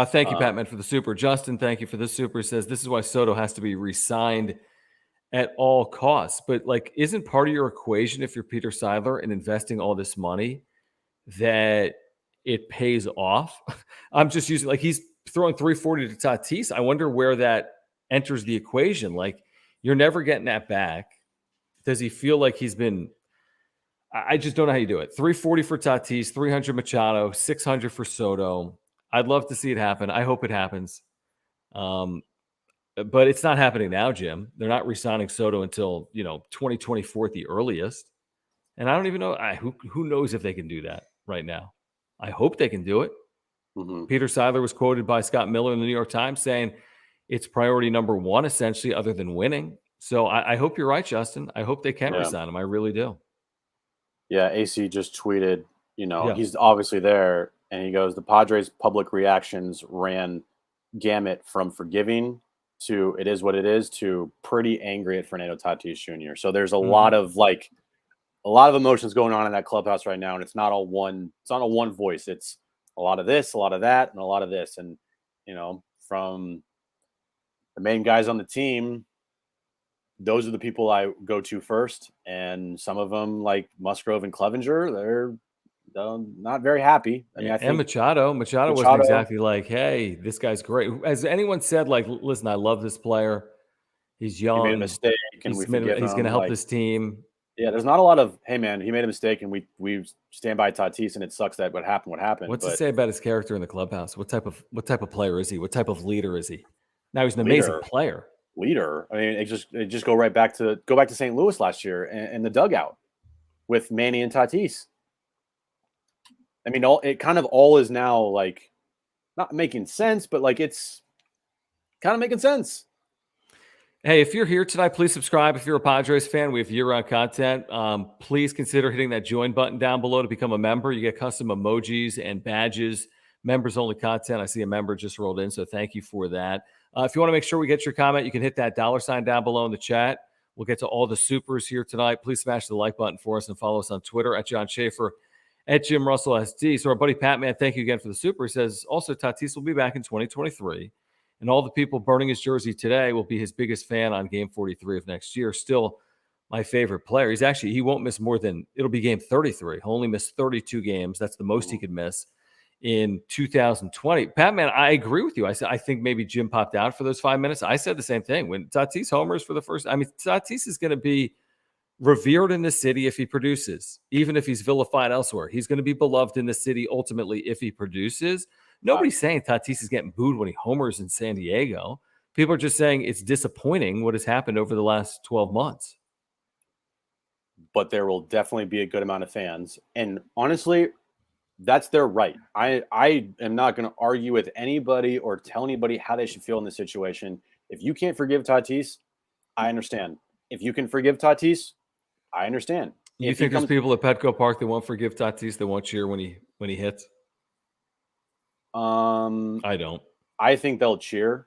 Thank you, Patman, for the super. Justin, thank you for the super. He says, this is why Soto has to be re-signed at all costs. But, like, isn't part of your equation, if you're Peter Seidler and investing all this money, that it pays off? I'm just using, like, he's throwing 340 to Tatis. I wonder where that enters the equation. Like, you're never getting that back. Does he feel like he's been – I just don't know how you do it. 340 for Tatis, 300 Machado, 600 for Soto. I'd love to see it happen. I hope it happens. But it's not happening now, Jim. They're not re-signing Soto until, 2024 at the earliest. And I don't even know who knows if they can do that right now. I hope they can do it. Mm-hmm. Peter Seidler was quoted by Scott Miller in the New York Times saying it's priority number one, essentially, other than winning. So I hope you're right, Justin. I hope they can re-sign him. I really do. Yeah, AC just tweeted, he's obviously there. And he goes, the Padres' public reactions ran gamut from forgiving to it is what it is to pretty angry at Fernando Tatis Jr. So there's a lot of emotions going on in that clubhouse right now, and it's not all one voice. It's a lot of this, a lot of that, and a lot of this. And from the main guys on the team, those are the people I go to first. And some of them, like Musgrove and Clevenger, they're not very happy. I mean, I think and Machado wasn't exactly like, hey, this guy's great. Has anyone said, like, listen, I love this player. He's young. He made a mistake, and he's going to help this team. Yeah, there's not a lot of, hey, man, he made a mistake, and we stand by Tatis, and it sucks that what happened. What's to say about his character in the clubhouse? What type of player is he? What type of leader is he? Now he's an amazing player. Leader. I mean, it just go back to St. Louis last year and the dugout with Manny and Tatis. I mean, it kind of all is now like not making sense, but like it's kind of making sense. Hey, if you're here tonight, please subscribe. If you're a Padres fan, we have year-round content. Please consider hitting that join button down below to become a member. You get custom emojis and badges, members-only content. I see a member just rolled in, so thank you for that. If you want to make sure we get your comment, you can hit that $ down below in the chat. We'll get to all the supers here tonight. Please smash the like button for us and follow us on Twitter at John Schaefer, at Jim Russell SD. So our buddy Pat, man, thank you again for the super. He says, also, Tatis will be back in 2023. And all the people burning his jersey today will be his biggest fan on Game 43 of next year. Still, my favorite player. He won't miss more than, it'll be game 33. He'll only miss 32 games. That's the most he could miss in 2020. Patman, I agree with you. I think maybe Jim popped out for those 5 minutes. I said the same thing. When Tatis homers for the first, Tatis is going to be revered in the city if he produces, even if he's vilified elsewhere. He's going to be beloved in the city ultimately if he produces. Nobody's saying Tatis is getting booed when he homers in San Diego. People are just saying it's disappointing what has happened over the last 12 months. But there will definitely be a good amount of fans. And honestly, that's their right. I am not going to argue with anybody or tell anybody how they should feel in this situation. If you can't forgive Tatis, I understand. If you can forgive Tatis, I understand. You think there's people at Petco Park that won't forgive Tatis, that won't cheer when he hits? I don't. I think they'll cheer.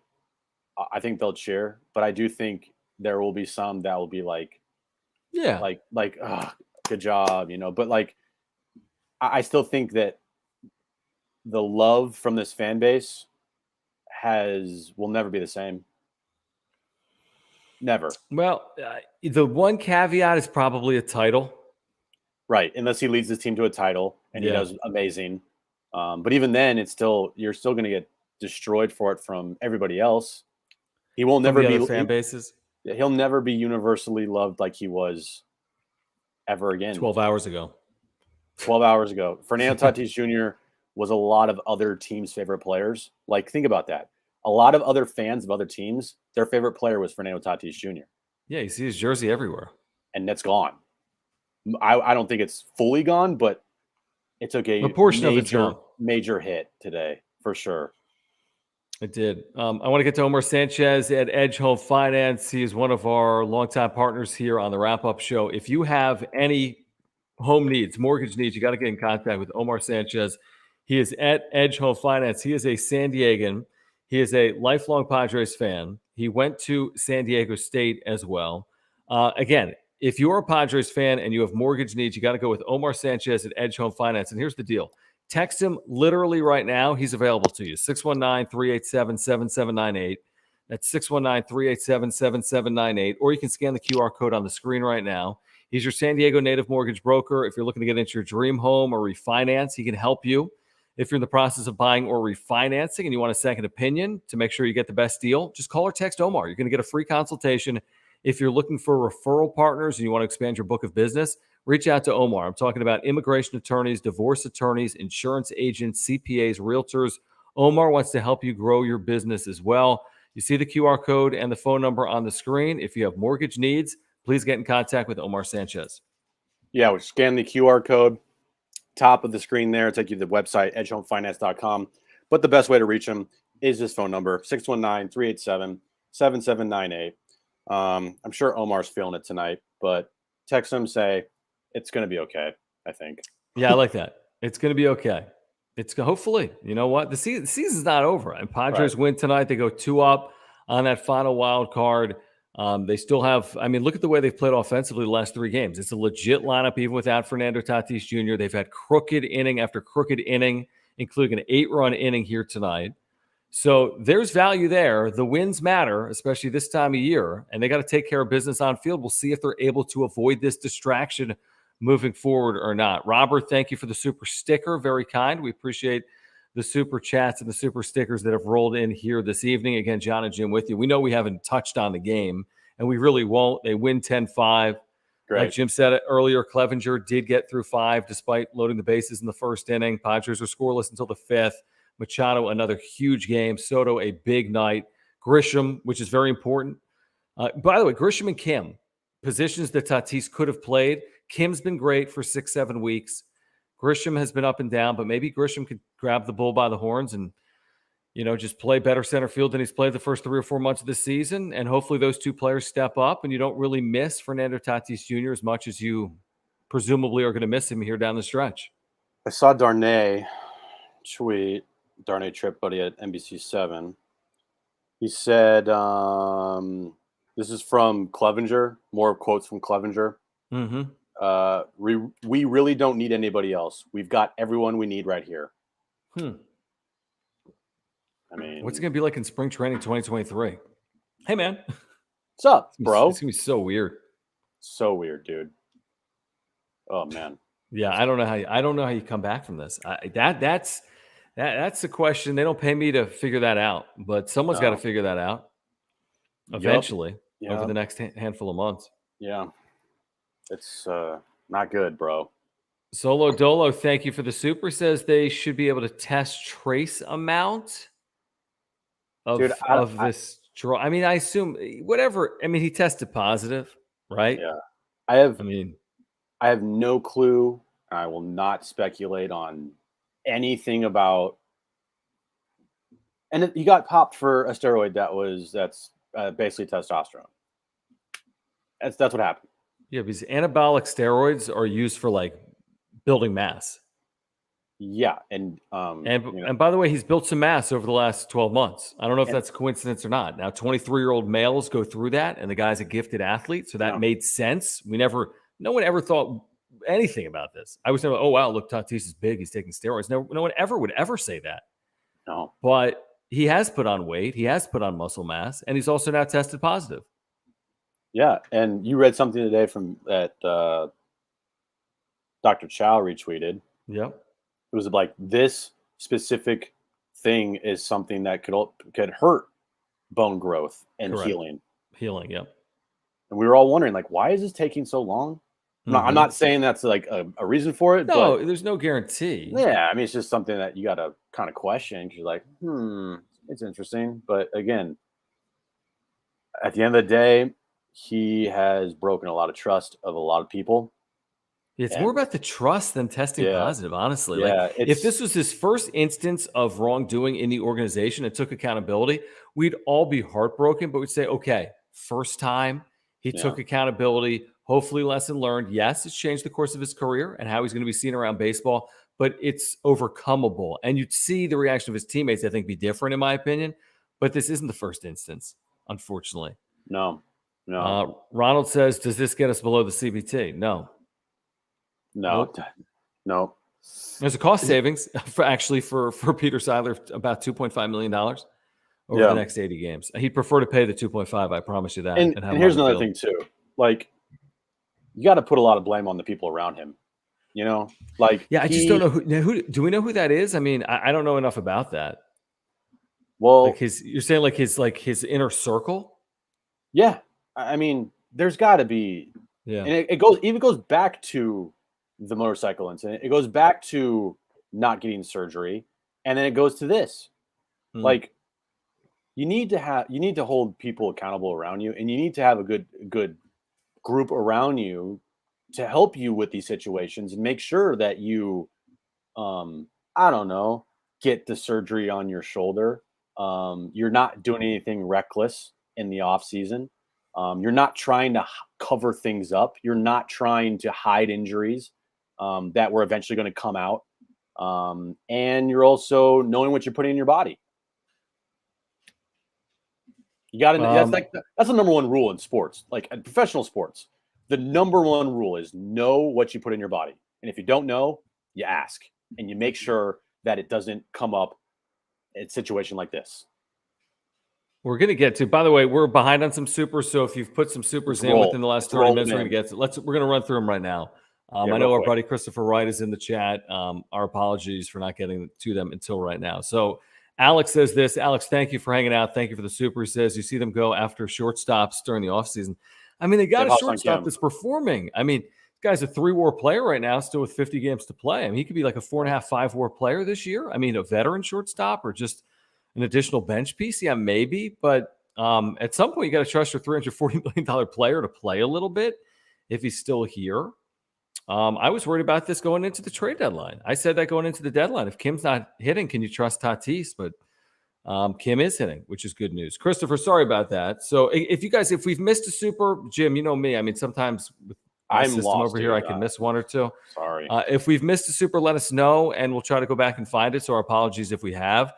But I do think there will be some that will be like, yeah, like, good job, But like, I still think that the love from this fan base will never be the same. Never. Well, the one caveat is probably a title. Right. Unless he leads his team to a title and he does amazing. But even then, you're still going to get destroyed for it from everybody else. He will never be fan bases. He'll never be universally loved like he was ever again. 12 hours ago. Fernando Tatis Jr. was a lot of other teams' favorite players. Like, think about that. A lot of other fans of other teams, their favorite player was Fernando Tatis Jr. Yeah, you see his jersey everywhere. And that's gone. I don't think it's fully gone, but it's okay. A portion of it's gone. Major hit today, for sure. It did. I want to get to Omar Sanchez at Edge Home Finance. He is one of our longtime partners here on the Wrap-Up Show. If you have any home needs, mortgage needs, you got to get in contact with Omar Sanchez. He is at Edge Home Finance. He is a San Diegan. He is a lifelong Padres fan. He went to San Diego State as well. Again, if you're a Padres fan and you have mortgage needs, you got to go with Omar Sanchez at Edge Home Finance. And here's the deal. Text him literally right now. He's available to you. 619-387-7798. That's 619-387-7798. Or you can scan the QR code on the screen right now. He's your San Diego native mortgage broker. If you're looking to get into your dream home or refinance, he can help you. If you're in the process of buying or refinancing and you want a second opinion to make sure you get the best deal, just call or text Omar. You're going to get a free consultation. If you're looking for referral partners and you want to expand your book of business, reach out to Omar. I'm talking about immigration attorneys, divorce attorneys, insurance agents, CPAs, realtors. Omar wants to help you grow your business as well. You see the QR code and the phone number on the screen. If you have mortgage needs, please get in contact with Omar Sanchez. Yeah, we scan the QR code. Top of the screen there. Take you to the website, edgehomefinance.com. But the best way to reach him is this phone number, 619-387-7798. I'm sure Omar's feeling it tonight, but text him, say, it's going to be okay, I think. Yeah, I like that. It's going to be okay. Hopefully, you know what? The season's not over. And Padres win tonight. They go 2 up on that final wild card. They still have, look at the way they've played offensively the last 3 games. It's a legit lineup, even without Fernando Tatis Jr. They've had crooked inning after crooked inning, including an 8-run inning here tonight. So there's value there. The wins matter, especially this time of year, and they got to take care of business on field. We'll see if they're able to avoid this distraction moving forward or not. Robert, thank you for the super sticker. Very kind. We appreciate the super chats and the super stickers that have rolled in here this evening. Again, Jon and Jim with you. We know we haven't touched on the game, and we really won't. They win 10-5. Great. Like Jim said earlier, Clevenger did get through 5 despite loading the bases in the first inning. Padres were scoreless until the 5th. Machado, another huge game. Soto, a big night. Grisham, which is very important. By the way, Grisham and Kim, positions that Tatis could have played. Kim's been great for 6-7 weeks. Grisham has been up and down, but maybe Grisham could grab the bull by the horns and, just play better center field than he's played the first 3 or 4 months of the season. And hopefully those 2 players step up and you don't really miss Fernando Tatis Jr. as much as you presumably are going to miss him here down the stretch. I saw Darnay tweet, Darnay Tripp buddy at NBC7. He said, this is from Clevenger, more quotes from Clevenger. Mm-hmm. We really don't need anybody else. We've got everyone we need right here. What's it going to be like in spring training 2023? Hey, man. What's up, bro? It's going to be so weird. So weird, dude. Oh man. Yeah, I don't know how you come back from this. That's the question. They don't pay me to figure that out, but someone's got to No. figure that out Yup. eventually over Yeah. the next handful of months. Yeah. It's not good, bro. Solo Dolo, thank you for the super. Says they should be able to test trace amount Dude, of this draw. I mean, I assume whatever. I mean, he tested positive, right? yeah. I have I mean, I have no clue. I will not speculate on anything about. And he got popped for a steroid that's basically testosterone. That's what happened. yeah, because anabolic steroids are used for like building mass. Yeah, and And by the way, he's built some mass over the last 12 months. I don't know if that's a coincidence or not. Now, 23-year-old males go through that, and the guy's a gifted athlete, so that made sense. No one ever thought anything about this. I was never, oh wow, look, Tatis is big, he's taking steroids. No one ever would ever say that. No. But he has put on weight, he has put on muscle mass, and he's also now tested positive. Yeah, and you read something today from that Dr. Chow retweeted. Yep. It was like this specific thing is something that could hurt bone growth and Correct. healing. Yep. And we were all wondering, like, why is this taking so long? I'm not saying that's like a reason for it. No, but there's no guarantee. Yeah, I mean, it's just something that you got to kind of question because you're like, it's interesting. But again, at the end of the day, he has broken a lot of trust of a lot of people. It's more about the trust than testing positive, honestly. Yeah, like if this was his first instance of wrongdoing in the organization and took accountability, we'd all be heartbroken, but we'd say, okay, first time he took accountability, hopefully lesson learned. Yes, it's changed the course of his career and how he's going to be seen around baseball, but it's overcomable. And you'd see the reaction of his teammates, I think, be different in my opinion. But this isn't the first instance, unfortunately. No. Ronald says, does this get us below the CBT? No. Nope. No. There's a cost savings for Peter Seiler about $2.5 million over the next 80 games. He'd prefer to pay the 2.5. I promise you that. And here's another thing too. Like, you got to put a lot of blame on the people around him. You know, like I just don't know who. Do we know who that is? I mean, I don't know enough about that. Well, you're saying his inner circle. Yeah, I mean, there's got to be. Yeah, and it goes back to the motorcycle incident. It goes back to not getting surgery, and then it goes to this. Like, you need to hold people accountable around you, and you need to have a good group around you to help you with these situations and make sure that you, I don't know, get the surgery on your shoulder. You're not doing anything reckless in the off season. You're not trying to cover things up. You're not trying to hide injuries that were eventually going to come out. And you're also knowing what you're putting in your body. You got to. That's the number one rule in sports, like in professional sports. The number one rule is know what you put in your body, and if you don't know, you ask, and you make sure that it doesn't come up in a situation like this. We're going to get to. By the way, we're behind on some supers, so if you've put some supers in within the last 30 minutes, we're going to get to. We're going to run through them right now. I know our buddy Christopher Wright is in the chat. Our apologies for not getting to them until right now. So Alex says this. Alex, thank you for hanging out. Thank you for the super. He says you see them go after shortstops during the offseason. I mean, they got a shortstop that's performing. I mean, this guy's a 3-WAR player right now, still with 50 games to play. I mean, he could be like a 4.5, 5-WAR player this year. I mean, a veteran shortstop or just an additional bench piece. Yeah, maybe. But at some point, you got to trust your $340 million player to play a little bit if he's still here. I was worried about this going into the trade deadline. I said that going into the deadline. If Kim's not hitting, can you trust Tatis? But Kim is hitting, which is good news. Christopher, sorry about that. So if we've missed a super, Jim, you know me. I mean, sometimes with my system over here, I can miss one or two. Sorry. If we've missed a super, let us know, and we'll try to go back and find it. So our apologies if we have.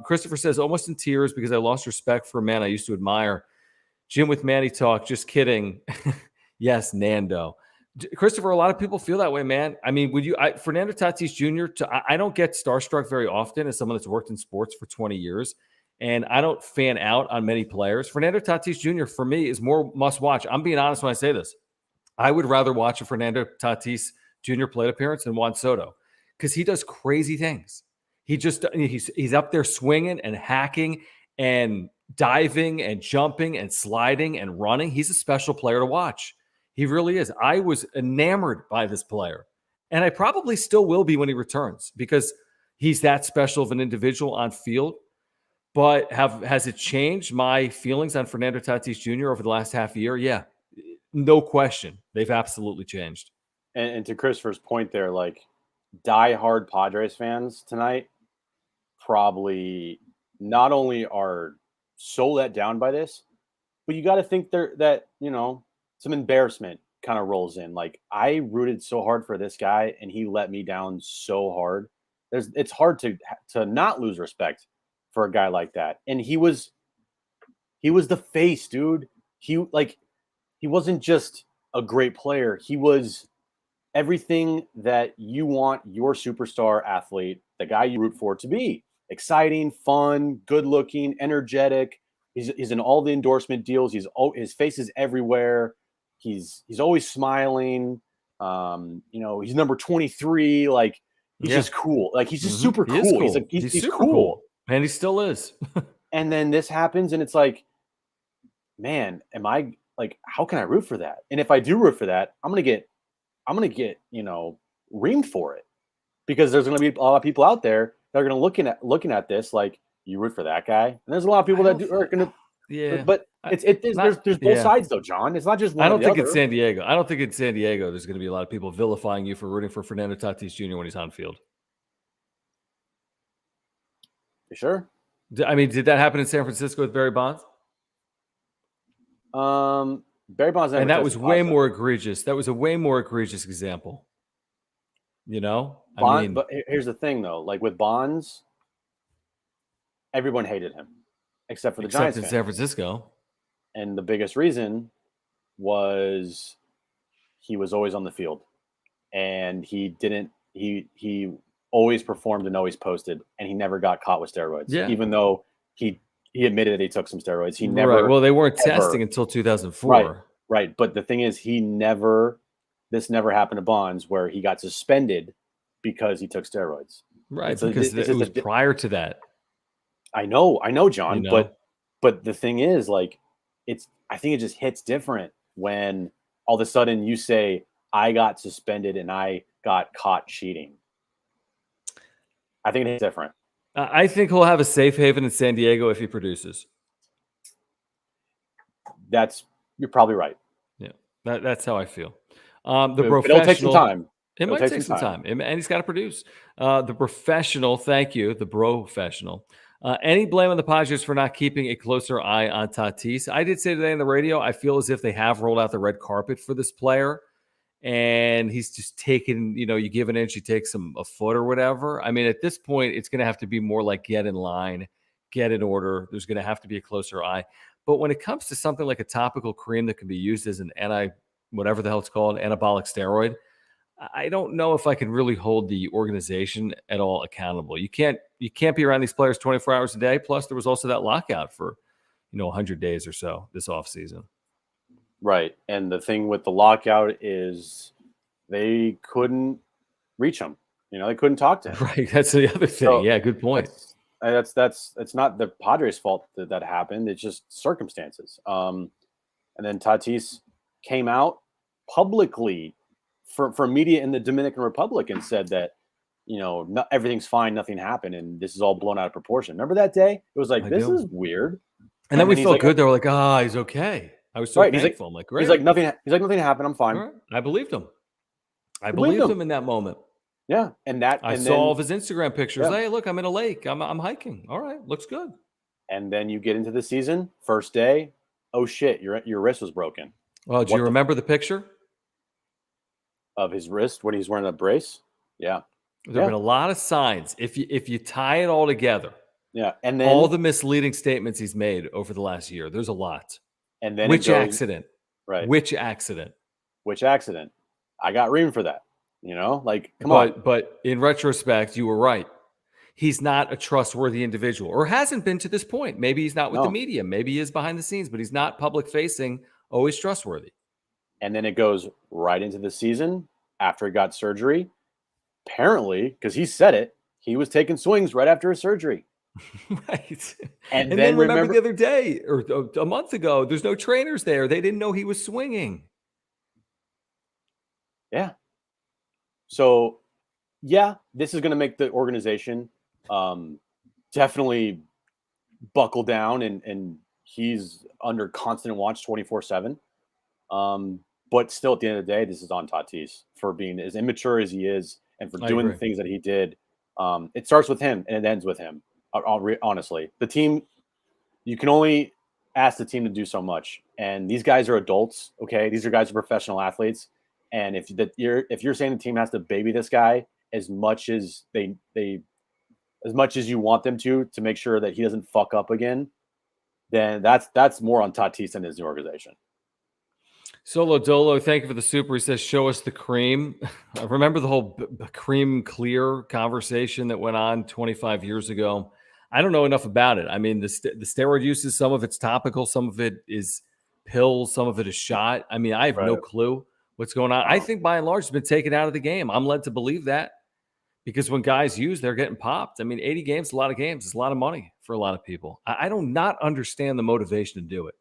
Christopher says, almost in tears because I lost respect for a man I used to admire. Jim with Manny talk. Just kidding. Yes, Nando. Christopher, a lot of people feel that way, man. I mean, Fernando Tatis Jr., I don't get starstruck very often as someone that's worked in sports for 20 years, and I don't fan out on many players. Fernando Tatis Jr., for me, is more must watch. I'm being honest when I say this. I would rather watch a Fernando Tatis Jr. plate appearance than Juan Soto because he does crazy things. He's up there swinging and hacking and diving and jumping and sliding and running. He's a special player to watch. He really is. I was enamored by this player, and I probably still will be when he returns because he's that special of an individual on field. But has it changed my feelings on Fernando Tatis Jr. over the last half year? Yeah, no question. They've absolutely changed. And to Christopher's point there, like diehard Padres fans tonight probably not only are so let down by this, but you got to think that, you know, some embarrassment kind of rolls in. Like I rooted so hard for this guy and he let me down so hard. It's hard to not lose respect for a guy like that. And he was the face, dude. He wasn't just a great player. He was everything that you want your superstar athlete, the guy you root for, to be. Exciting, fun, good looking, energetic. He's in all the endorsement deals. His face is everywhere. He's always smiling. You know, he's number 23. Like he's just cool. Like he's just super cool. Cool. He's like he's super cool. And he still is. And then this happens, and it's like, man, am I like, how can I root for that? And if I do root for that, I'm gonna get, you know, reamed for it, because there's gonna be a lot of people out there that are gonna looking at this like, you root for that guy, and there's a lot of people that are gonna, But there's both sides though, John. It's not just one. I don't think it's San Diego. I don't think in San Diego there's going to be a lot of people vilifying you for rooting for Fernando Tatis Jr. when he's on field. You sure? I mean, did that happen in San Francisco with Barry Bonds? Barry Bonds, and that was way more egregious. That was a way more egregious example. You know, but here's the thing, though. Like with Bonds, everyone hated him, except for the Giants in San Francisco. And the biggest reason was he was always on the field, and he always performed and always posted, and he never got caught with steroids. Yeah. Even though he admitted that he took some steroids. He never. Right. Well, they weren't testing until 2004. Right. But the thing is, this never happened to Bonds where he got suspended because he took steroids. Right. So because it was prior to that. I know, John. You know? But the thing is, like, I think it just hits different when all of a sudden you say, I got suspended and I got caught cheating. I think it's different. I think he'll have a safe haven in San Diego if he produces. You're probably right. Yeah, that's how I feel. It'll take some time. It might take some time, and he's got to produce. The professional, thank you, the professional. Any blame on the Padres for not keeping a closer eye on Tatis? I did say today on the radio, I feel as if they have rolled out the red carpet for this player, and he's just taken, you know, you give an inch, you take a foot or whatever. I mean, at this point, it's going to have to be more like get in line, get in order. There's going to have to be a closer eye. But when it comes to something like a topical cream that can be used as an whatever the hell it's called, anabolic steroid, I don't know if I can really hold the organization at all accountable. You can't be around these players 24 hours a day. Plus, there was also that lockout for, 100 days or so this offseason. Right. And the thing with the lockout is they couldn't reach him. They couldn't talk to him. Right. That's the other thing. So yeah, good point. It's not the Padres' fault that happened. It's just circumstances. And then Tatis came out publicly for media in the Dominican Republic and said that, everything's fine, nothing happened, and this is all blown out of proportion. Remember that day? It was like, this is weird. And then we felt good. They were like, he's okay. I was so thankful. I'm like, great. He's like, nothing happened. I'm fine. Right. I believed him. I believed him in that moment. Yeah. I saw all of his Instagram pictures. Yeah. Hey, look, I'm in a lake. I'm hiking. All right. Looks good. And then you get into the season, first day. Oh shit, your wrist was broken. Well, do you remember the picture of his wrist when he's wearing a brace? Yeah. There have been a lot of signs. If you tie it all together, and then all the misleading statements he's made over the last year, there's a lot. And then accident? Right. Which accident? I got reamed for that. Come on. But in retrospect, you were right. He's not a trustworthy individual, or hasn't been to this point. Maybe he's not with the media. Maybe he is behind the scenes, but he's not public facing, always trustworthy. And then it goes right into the season after he got surgery. Apparently, because he said it, he was taking swings right after his surgery. Right. And And then then remember remember, the other day or a month ago, there's no trainers there. They didn't know he was swinging. yeah. So, yeah, this is going to make the organization definitely buckle down, and he's under constant watch 24/7. But still, at the end of the day, this is on Tatis for being as immature as he is and for I doing the agree. things that he did. It starts with him and it ends with him. Honestly, the team, you can only ask the team to do so much, and these guys are adults. Okay, these are guys who are professional athletes, and if you're saying the team has to baby this guy as much as they as much as you want them to make sure that he doesn't fuck up again, then that's more on Tatis than his organization. Solo Dolo, thank you for the super. He says, "Show us the cream." I remember the whole cream clear conversation that went on 25 years ago. I don't know enough about it. I mean, the steroid uses, some of it's topical, some of it is pills, some of it is shot. I mean, I have no Right. clue what's going on. I think by and large, it's been taken out of the game. I'm led to believe that because when guys use, they're getting popped. I mean, 80 games, a lot of games. It's a lot of money for a lot of people. I do not understand the motivation to do it.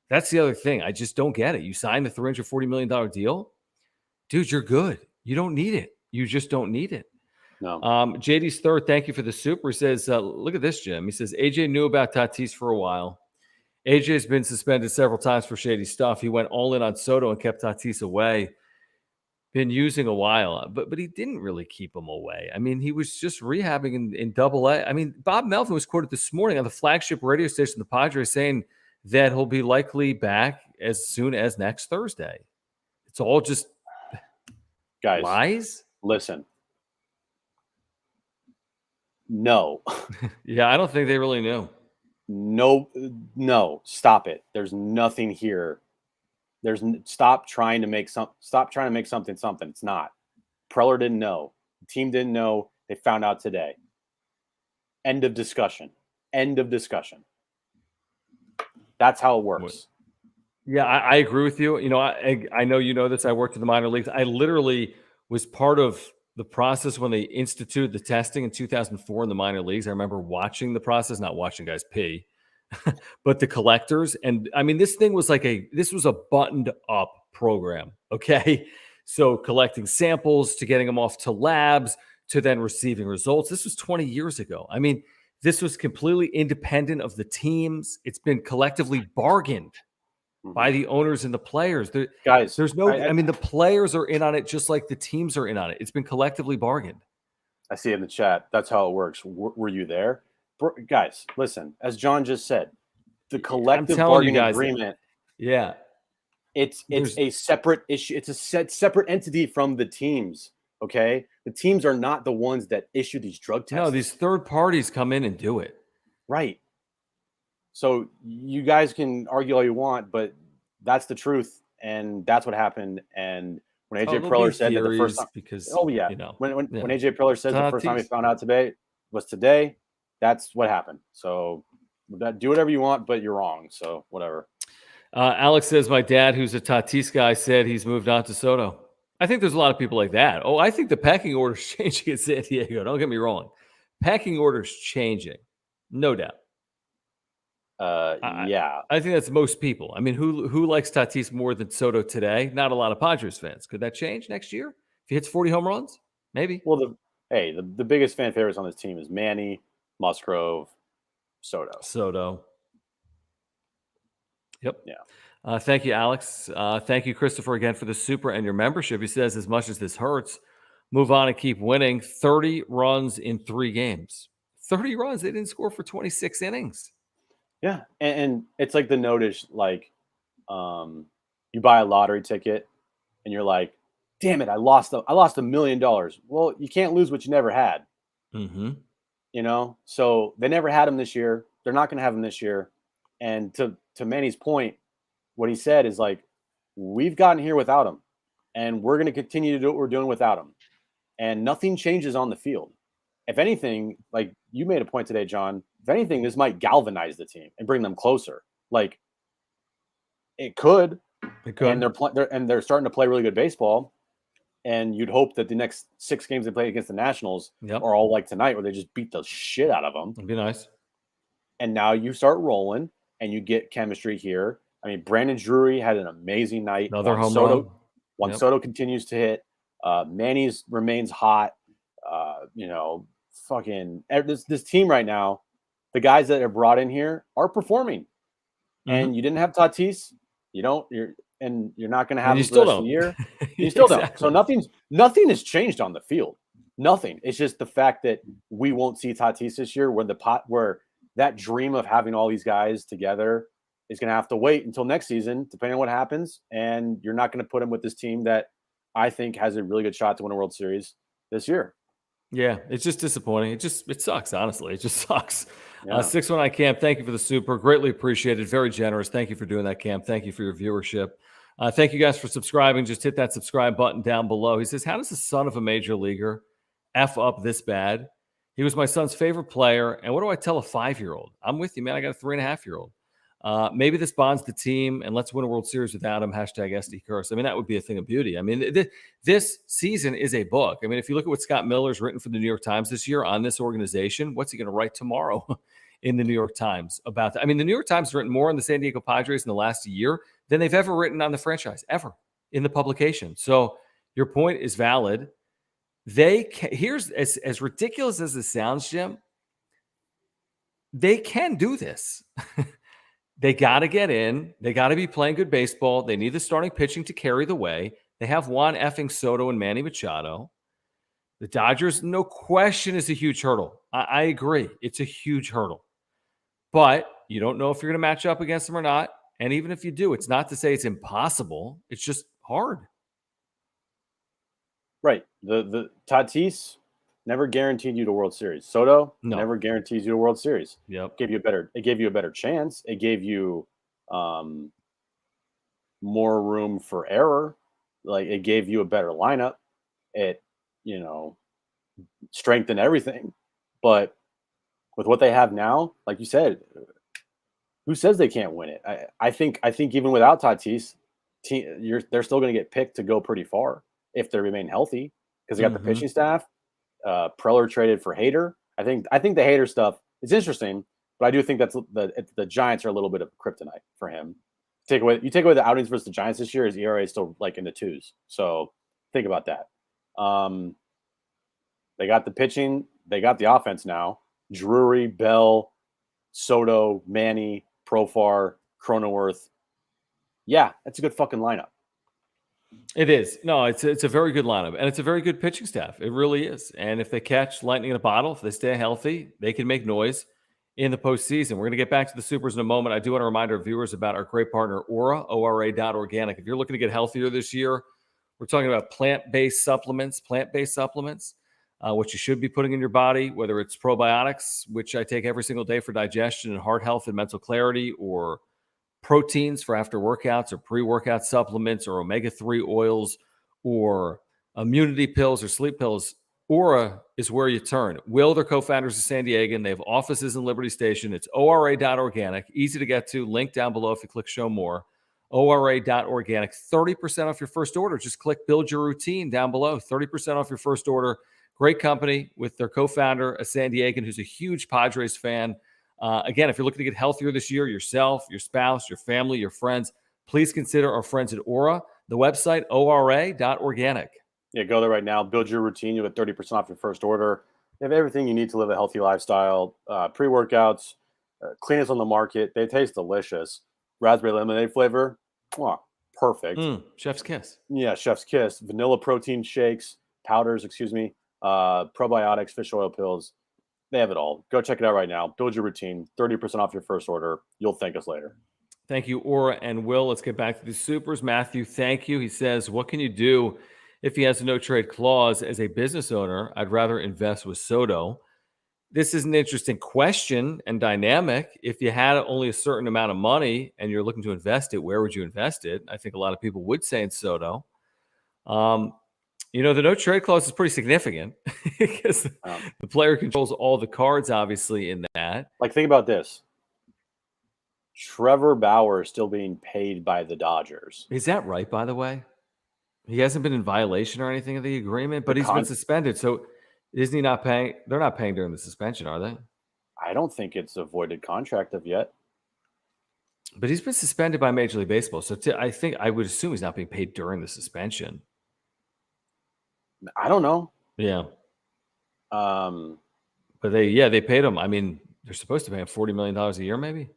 That's the other thing. I just don't get it. You signed the $340 million deal. Dude, you're good. You don't need it. You just don't need it. No. JD's third, thank you for the super. He says, look at this, Jim. He says, AJ knew about Tatis for a while. AJ's been suspended several times for shady stuff. He went all in on Soto and kept Tatis away. Been using a while, but he didn't really keep him away. I mean, he was just rehabbing in Double A. I mean, Bob Melvin was quoted this morning on the flagship radio station, the Padres, saying that he'll be likely back as soon as next Thursday. It's all just Guys, lies. listen. No. Yeah, I don't think they really knew. No, stop it. There's nothing here. Stop trying to make something something. It's not. Preller didn't know. The team didn't know. They found out today. End of discussion. End of discussion. That's how it works. Yeah, I agree with you. You know, I know you know this. I worked in the minor leagues. I literally was part of the process when they instituted the testing in 2004 in the minor leagues. I remember watching the process, not watching guys pee, but the collectors. And I mean, this was a buttoned up program. Okay. So collecting samples to getting them off to labs to then receiving results. This was 20 years ago. I mean, this was completely independent of the teams. It's been collectively bargained by the owners and the players. Guys, there's no, I mean, the players are in on it just like the teams are in on it. It's been collectively bargained. I see in the chat. That's how it works. Were you there? Guys, listen, as John just said, the collective bargaining agreement. Yeah. It's a separate issue. It's a separate entity from the teams. Okay. The teams are not the ones that issue these drug tests. No, these third parties come in and do it. Right. So you guys can argue all you want, but that's the truth. And that's what happened. And when AJ Preller said that the first time, when AJ Preller says the first time he found out today was today, that's what happened. So do whatever you want, but you're wrong. So whatever. Alex says, my dad, who's a Tatis guy, said he's moved on to Soto. I think there's a lot of people like that. Oh, I think the pecking order's changing in San Diego. Don't get me wrong. Pecking order's changing. No doubt. Yeah. I think that's most people. I mean, who likes Tatis more than Soto today? Not a lot of Padres fans. Could that change next year? If he hits 40 home runs? Maybe. Well, the biggest fan favorites on this team is Manny, Musgrove, Soto. Yep. Yeah. Thank you, Alex. Thank you, Christopher, again for the super and your membership. He says, as much as this hurts, move on and keep winning. 30 runs in 3 games. 30 runs. They didn't score for 26 innings. Yeah. And it's like the notice, like you buy a lottery ticket and you're like, damn it, I lost $1 million. Well, you can't lose what you never had. Mm-hmm. You know, so they never had him this year. They're not going to have him this year. And to Manny's point, what he said is like, we've gotten here without him, and we're going to continue to do what we're doing without him. And nothing changes on the field. If anything, like you made a point today, John, if anything, this might galvanize the team and bring them closer. Like it could, and they're starting to play really good baseball. And you'd hope that the next 6 games they play against the Nationals are all like tonight, where they just beat the shit out of them. It'd be nice. And now you start rolling, and you get chemistry here. I mean, Brandon Drury had an amazing night. Another home run. Juan Soto continues to hit. Manny's remains hot. Fucking this team right now, the guys that are brought in here are performing. And you didn't have Tatis. You're not going to have him for the rest of the year. You still don't. So nothing has changed on the field. Nothing. It's just the fact that we won't see Tatis this year, where that dream of having all these guys together is going to have to wait until next season, depending on what happens. And you're not going to put him with this team that I think has a really good shot to win a World Series this year. Yeah, it's just disappointing. It sucks, honestly. It just sucks. 619 Cam, thank you for the super. Greatly appreciated. Very generous. Thank you for doing that, Cam. Thank you for your viewership. Thank you guys for subscribing. Just hit that subscribe button down below. He says, how does the son of a major leaguer F up this bad? He was my son's favorite player. And what do I tell a 5-year-old? I'm with you, man. I got a 3.5-year-old. Maybe this bonds the team and let's win a World Series without him. Hashtag SD curse. I mean, that would be a thing of beauty. I mean, this season is a book. I mean, if you look at what Scott Miller's written for the New York Times this year on this organization, what's he going to write tomorrow in the New York Times about that? I mean, the New York Times has written more on the San Diego Padres in the last year than they've ever written on the franchise, ever, in the publication. So your point is valid. Here's as ridiculous as it sounds, Jim, they can do this. They got to get in. They got to be playing good baseball. They need the starting pitching to carry the way. They have Juan effing Soto and Manny Machado. The Dodgers, no question, is a huge hurdle. I agree. It's a huge hurdle. But you don't know if you're going to match up against them or not. And even if you do, it's not to say it's impossible. It's just hard. Right. The Tatis never guaranteed you the World Series. Soto never guarantees you a World Series. Yep. It gave you a better chance. It gave you more room for error. Like, it gave you a better lineup. It, strengthened everything. But with what they have now, like you said, who says they can't win it? I think even without Tatis, they're still going to get picked to go pretty far if they remain healthy, because they got the pitching staff. Preller traded for Hader. I think the Hader stuff is interesting, but I do think that's the Giants are a little bit of kryptonite for him. You take away the outings versus the Giants this year, his ERA is still like in the 2s. So think about that. They got the pitching, they got the offense now. Drury, Bell, Soto, Manny, Profar, Cronenworth. Yeah, that's a good fucking lineup. It is. No, it's a very good lineup, and it's a very good pitching staff. It really is. And if they catch lightning in a bottle, if they stay healthy, they can make noise in the postseason. We're going to get back to the Supers in a moment. I do want to remind our viewers about our great partner, Ora, ORA.organic. If you're looking to get healthier this year, we're talking about plant-based supplements, what you should be putting in your body, whether it's probiotics, which I take every single day for digestion and heart health and mental clarity, or proteins for after workouts or pre-workout supplements, or omega-3 oils, or immunity pills or sleep pills. Ora is where you turn. Will, their co-founders of San Diego, and they have offices in Liberty Station. It's ORA.organic, easy to get to. Link down below if you click show more. ORA.organic, 30% off your first order. Just click build your routine down below. 30% off your first order. Great company with their co-founder, a San Diegan, who's a huge Padres fan. Again, if you're looking to get healthier this year, yourself, your spouse, your family, your friends, please consider our friends at Ora. The website, ORA.organic. Yeah, go there right now. Build your routine. You get 30% off your first order. They have everything you need to live a healthy lifestyle. Pre-workouts, cleanest on the market. They taste delicious. Raspberry lemonade flavor, perfect. Chef's kiss. Yeah, chef's kiss. Vanilla protein shakes, powders, probiotics, fish oil pills. They have it all. Go check it out right now. Build your routine. 30% off your first order. You'll thank us later. Thank you, Ora and Will. Let's get back to the Supers. Matthew, thank you. He says, what can you do if he has a no-trade clause? As a business owner, I'd rather invest with Soto. This is an interesting question and dynamic. If you had only a certain amount of money and you're looking to invest it, where would you invest it? I think a lot of people would say in Soto. The no-trade clause is pretty significant because the player controls all the cards, obviously, in that. Like, think about this. Trevor Bauer is still being paid by the Dodgers. Is that right, by the way? He hasn't been in violation or anything of the agreement, but he's been suspended. So isn't he not paying? They're not paying during the suspension, are they? I don't think it's a voided contract of yet. But he's been suspended by Major League Baseball. So I would assume he's not being paid during the suspension. I don't know. Yeah. But they paid him. I mean, they're supposed to pay him $40 million a year, maybe.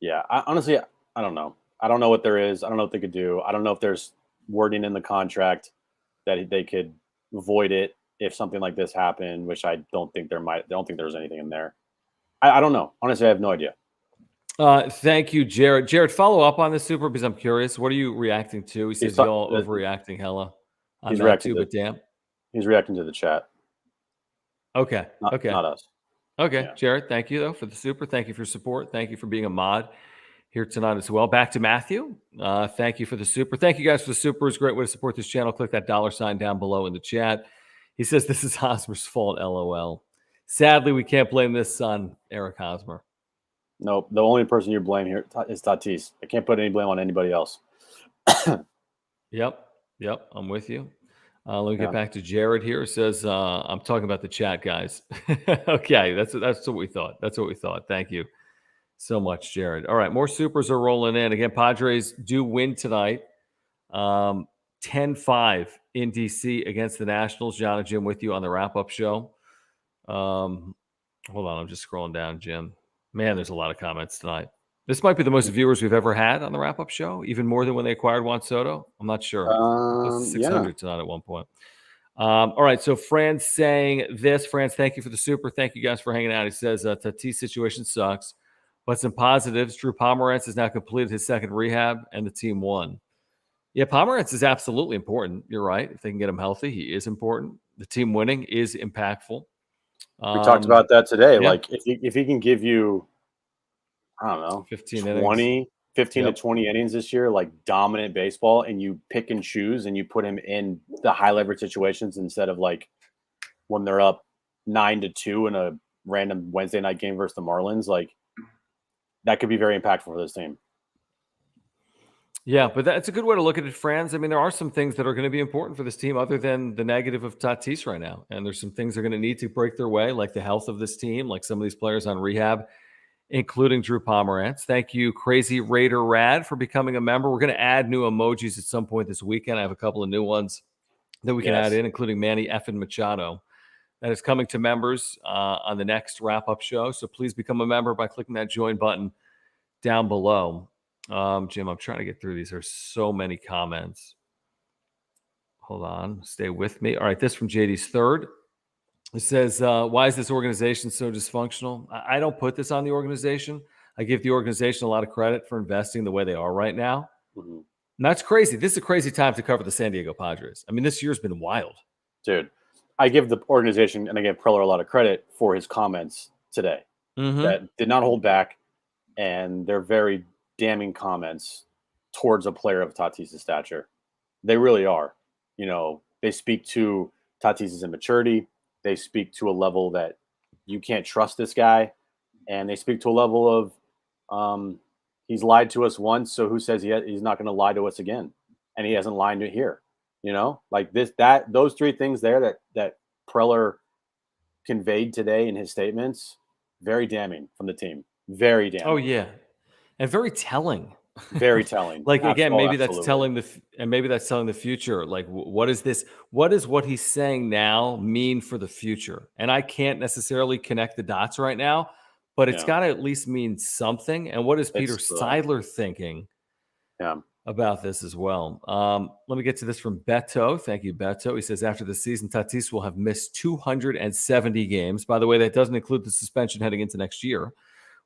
Yeah. Honestly, I don't know. I don't know what there is. I don't know what they could do. I don't know if there's wording in the contract that they could void it if something like this happened, which I don't think there might. I don't think there's anything in there. I don't know. Honestly, I have no idea. Thank you, Jared. Jared, follow up on this super because I'm curious. What are you reacting to? He says y'all overreacting hella. He's reacting but damn. He's reacting to the chat. Okay. Not us. Okay. Yeah. Jared, thank you though for the super. Thank you for your support. Thank you for being a mod here tonight as well. Back to Matthew. Thank you for the super. Thank you guys for the super. It's a great way to support this channel. Click that $sign down below in the chat. He says this is Hosmer's fault. LOL. Sadly, we can't blame this on Eric Hosmer. Nope. The only person you blame here is Tatis. I can't put any blame on anybody else. Yep. I'm with you. Let me get back to Jared here. It says, I'm talking about the chat, guys. Okay. That's what we thought. Thank you so much, Jared. All right. More supers are rolling in. Again, Padres do win tonight. 10-5 in DC against the Nationals. Jon and Jim with you on the wrap-up show. Hold on. I'm just scrolling down, Jim. Man, there's a lot of comments tonight. This might be the most viewers we've ever had on the wrap-up show, even more than when they acquired Juan Soto. I'm not sure. Close to 600 tonight at one point. All right, so Fran's saying this. Franz, thank you for the super. Thank you guys for hanging out. He says, Tatis situation sucks, but some positives. Drew Pomeranz has now completed his second rehab, and the team won. Yeah, Pomeranz is absolutely important. You're right. If they can get him healthy, he is important. The team winning is impactful. We talked about that today. Yeah. Like if he can give you, I don't know, 15 to 20 innings this year, like dominant baseball, and you pick and choose and you put him in the high leverage situations instead of like when they're up 9-2 in a random Wednesday night game versus the Marlins, like that could be very impactful for this team. Yeah, but that's a good way to look at it, Franz. I mean, there are some things that are going to be important for this team other than the negative of Tatis right now. And there's some things they're going to need to break their way, like the health of this team, like some of these players on rehab, including Drew Pomeranz. Thank you, Crazy Raider Rad, for becoming a member. We're going to add new emojis at some point this weekend. I have a couple of new ones that we can add in, including Manny Effin Machado. That is coming to members on the next wrap-up show. So please become a member by clicking that join button down below. Jim, I'm trying to get through these. There's so many comments. Hold on. Stay with me. All right. This from JD's third. It says, why is this organization so dysfunctional? I don't put this on the organization. I give the organization a lot of credit for investing the way they are right now. Mm-hmm. And that's crazy. This is a crazy time to cover the San Diego Padres. I mean, this year's been wild. Dude, I give the organization and I give Preller a lot of credit for his comments today that did not hold back. And they're very damning comments towards a player of Tatis' stature. They really are. You know, they speak to Tatis' immaturity. They speak to a level that you can't trust this guy. And they speak to a level of he's lied to us once, so who says he's not going to lie to us again? And he hasn't lied to here. You know, like those three things there that Preller conveyed today in his statements, very damning from the team. Very damning. Oh, yeah. And very telling. Very telling. Like, again, maybe that's telling the future. Like, what is this? What does what he's saying now mean for the future? And I can't necessarily connect the dots right now, but it's got to at least mean something. And what is Peter Seidler thinking about this as well? Let me get to this from Beto. Thank you, Beto. He says, after the season, Tatis will have missed 270 games. By the way, that doesn't include the suspension heading into next year,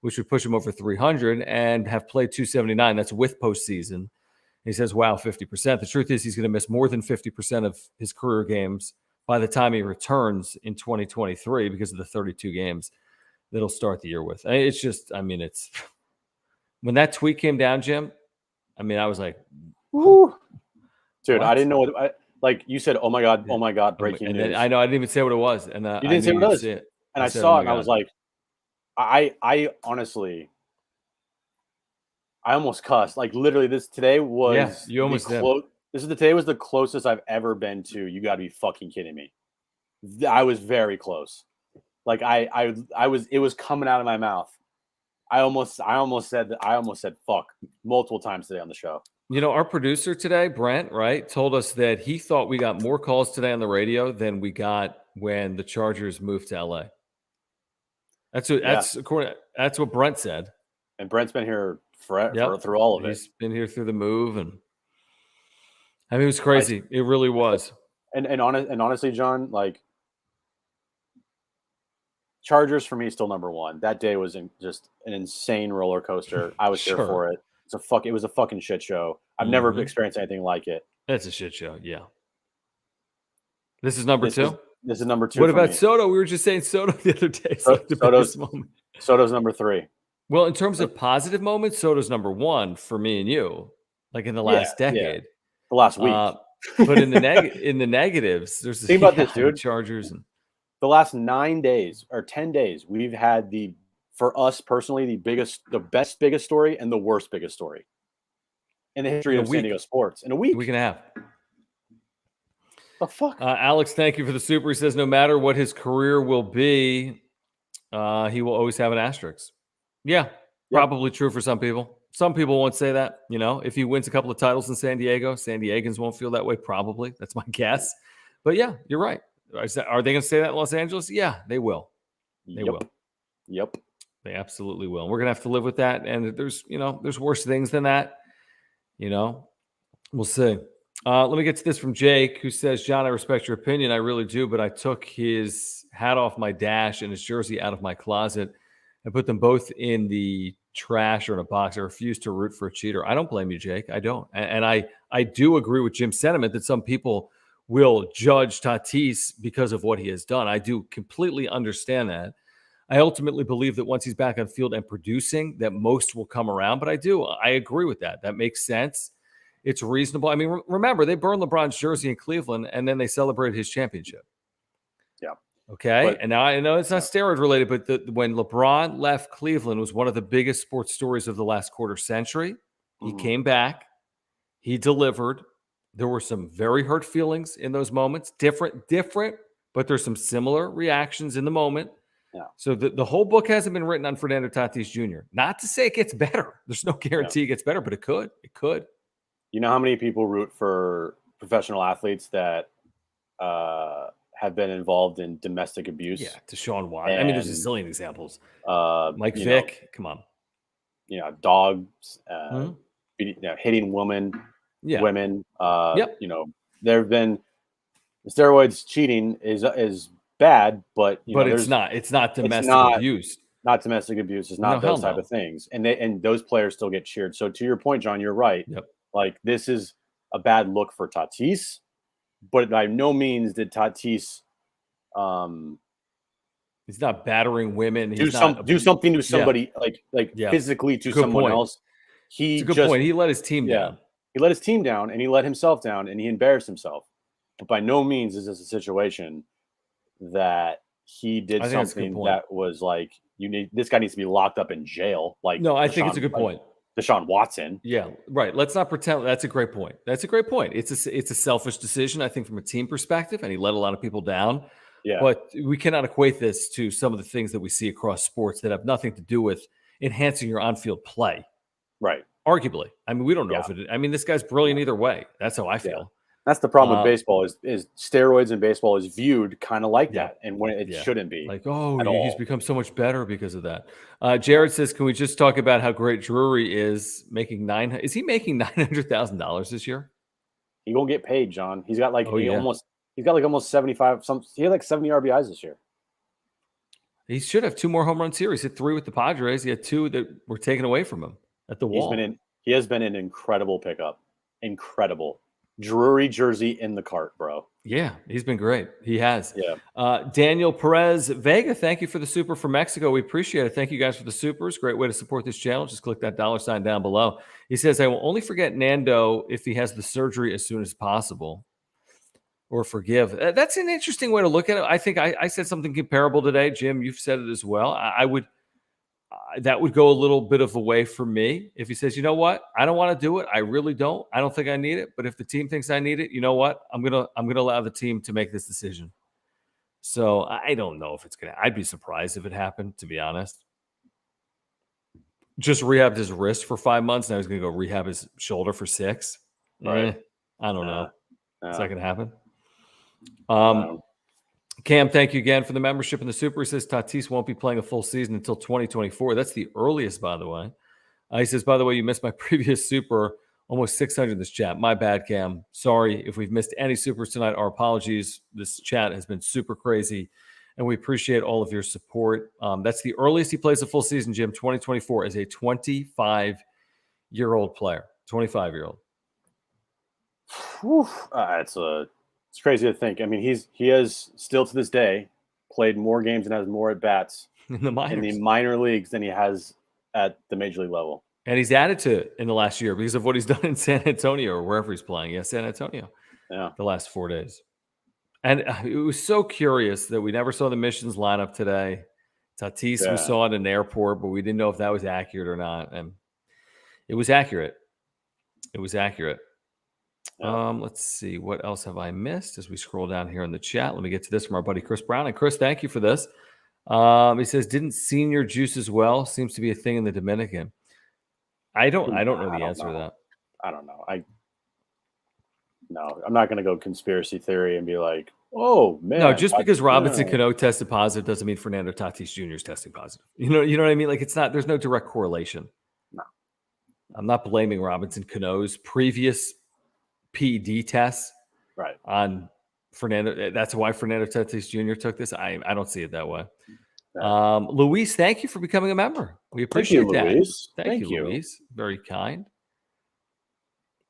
which would push him over 300, and have played 279. That's with postseason. He says, wow, 50%. The truth is he's going to miss more than 50% of his career games by the time he returns in 2023 because of the 32 games that he'll start the year with. It's just, I mean, it's – when that tweet came down, Jim, I mean, I was like – Dude, what? I didn't know what – like you said, oh, my God, breaking news. I know. I didn't even say what it was. And you didn't say what it was. And I saw it, and I was like, I honestly, I almost cussed. Like literally, today was you almost did. Today was the closest I've ever been to. You got to be fucking kidding me. I was very close. Like I was. It was coming out of my mouth. I almost said fuck multiple times today on the show. You know, our producer today, Brent, right, told us that he thought we got more calls today on the radio than we got when the Chargers moved to LA. That's what Brent said. And Brent's been here through all of it. He's been here through the move, and I mean, it was crazy. It really was. And honestly, John, like Chargers for me is still number one. That day was just an insane roller coaster. I was here for it. It was a fucking shit show. I've never experienced anything like it. That's a shit show. Yeah. This is number two. This is number two. What about Soto? We were just saying Soto the other day. Soto's number three. Well, in terms of positive moments, Soto's number one for me and you, like in the last decade, the last week. But in the negatives, there's this think about this, dude. Chargers and the last 9 days or 10 days, we've had for us personally, the biggest story and the worst biggest story in the history of San Diego sports in a week. A week and a half. The fuck? Alex, thank you for the super. He says no matter what his career will be, he will always have an asterisk. Yeah, probably true for some people. Some people won't say that. You know, if he wins a couple of titles in San Diego, San Diegans won't feel that way. Probably. That's my guess. But yeah, you're right. Are they going to say that in Los Angeles? Yeah, they will. They will. Yep. They absolutely will. We're going to have to live with that. And there's worse things than that. You know, we'll see. Let me get to this from Jake, who says, John, I respect your opinion. I really do. But I took his hat off my dash and his jersey out of my closet and put them both in the trash or in a box. I refuse to root for a cheater. I don't blame you, Jake. I don't. And I do agree with Jim's sentiment that some people will judge Tatis because of what he has done. I do completely understand that. I ultimately believe that once he's back on field and producing, that most will come around. But I agree with that. That makes sense. It's reasonable. I mean, remember, they burned LeBron's jersey in Cleveland, and then they celebrated his championship. Yeah. Okay. And now I know it's not steroid related, but when LeBron left Cleveland, it was one of the biggest sports stories of the last quarter century. He came back. He delivered. There were some very hurt feelings in those moments. Different, but there's some similar reactions in the moment. Yeah. So the whole book hasn't been written on Fernando Tatis Jr. Not to say it gets better. There's no guarantee it gets better, but it could. It could. You know how many people root for professional athletes that have been involved in domestic abuse? Yeah, Deshaun Watson. I mean, there's a zillion examples. Mike Vick, come on. You know, dogs, hitting women. Women. You know, there have been steroids. Cheating is bad, but it's not domestic abuse. Not domestic abuse. It's not those type of things, and those players still get cheered. So to your point, John, you're right. Yep. Like this is a bad look for Tatis, but by no means did Tatis. He's not battering women. Do something to somebody physically to someone else. It's a good point. He let his team down. He let his team down, and he let himself down, and he embarrassed himself. But by no means is this a situation that he did something that was like this guy needs to be locked up in jail. Like no, I think it's a good point. Deshaun Watson. Yeah, right. Let's not pretend. That's a great point. It's a selfish decision, I think, from a team perspective, and he let a lot of people down. Yeah. But we cannot equate this to some of the things that we see across sports that have nothing to do with enhancing your on-field play. Right. Arguably. I mean, we don't know if it – I mean, this guy's brilliant either way. That's how I feel. Yeah. That's the problem with baseball is steroids in baseball is viewed kind of like that, and when it shouldn't be. Like, he's become so much better because of that. Jared says, can we just talk about how great Drury is making Is he making $900,000 this year? He gonna get paid, John. He's got almost 75. He had like 70 RBIs this year. He should have 2 more home run series. He hit 3 with the Padres. He had 2 that were taken away from him at the wall. He has been an incredible pickup. Incredible. Drury jersey in the cart, bro. Yeah, he's been great. He has. Yeah. Daniel Perez Vega, thank you for the super from Mexico. We appreciate it. Thank you guys for the supers. Great way to support this channel. Just click that $sign down below. He says, I will only forget Nando if he has the surgery as soon as possible. Or forgive. That's an interesting way to look at it. I think I said something comparable today. Jim, you've said it as well. that would go a little bit of a way for me. If he says, you know what, I don't want to do it. I really don't. I don't think I need it. But if the team thinks I need it, you know what? I'm gonna allow the team to make this decision. So I don't know if it's gonna. I'd be surprised if it happened, to be honest. Just rehabbed his wrist for 5 months. Now he's gonna go rehab his shoulder for 6. Right. I don't know. Is that gonna happen? Cam, thank you again for the membership in the Super. He says Tatis won't be playing a full season until 2024. That's the earliest, by the way. He says, by the way, you missed my previous Super, almost 600 in this chat. My bad, Cam. Sorry if we've missed any Supers tonight. Our apologies. This chat has been super crazy, and we appreciate all of your support. That's the earliest he plays a full season, Jim, 2024, as a 25-year-old player. 25-year-old. It's crazy to think. I mean, he has still to this day played more games and has more at bats in the minor leagues than he has at the major league level. And he's added to it in the last year because of what he's done in San Antonio or wherever he's playing. Yeah, San Antonio. Yeah, the last 4 days. And it was so curious that we never saw the Missions lineup today. Tatis, we saw it in an airport, but we didn't know if that was accurate or not. And it was accurate. It was accurate. Yeah. Let's see. What else have I missed as we scroll down here in the chat? Let me get to this from our buddy Chris Brown. And Chris, thank you for this. He says, didn't senior juice as well? Seems to be a thing in the Dominican. I don't know the answer to that. I don't know. No, I'm not going to go conspiracy theory and be like, oh, man. No, just because Robinson Cano tested positive doesn't mean Fernando Tatis Jr. is testing positive. You know what I mean? Like, there's no direct correlation. No. I'm not blaming Robinson Cano's previous PED tests on Fernando. That's why Fernando Tatis Jr. took this. I don't see it that way. No. Luis, thank you for becoming a member. We appreciate that. Luis. Thank you, Luis. Very kind.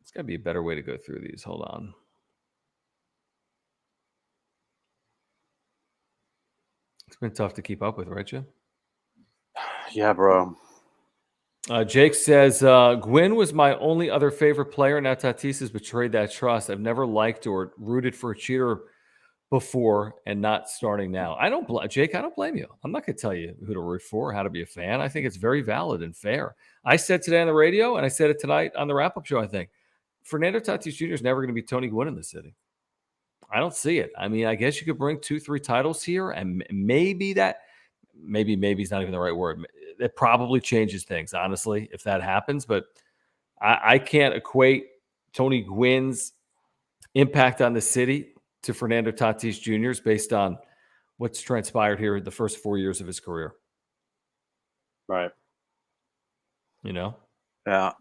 It's got to be a better way to go through these. Hold on. It's been tough to keep up with, right, Jim? Yeah, bro. Jake says, Gwynn was my only other favorite player. Now Tatis has betrayed that trust. I've never liked or rooted for a cheater before and not starting now. Jake, I don't blame you. I'm not going to tell you who to root for or how to be a fan. I think it's very valid and fair. I said today on the radio, and I said it tonight on the wrap-up show, I think, Fernando Tatis Jr. is never going to be Tony Gwynn in the city. I don't see it. I mean, I guess you could bring 2-3 titles here, and maybe is not even the right word. It probably changes things, honestly, if that happens. But I can't equate Tony Gwynn's impact on the city to Fernando Tatis Jr.'s based on what's transpired here the first 4 years of his career. Right. Yeah.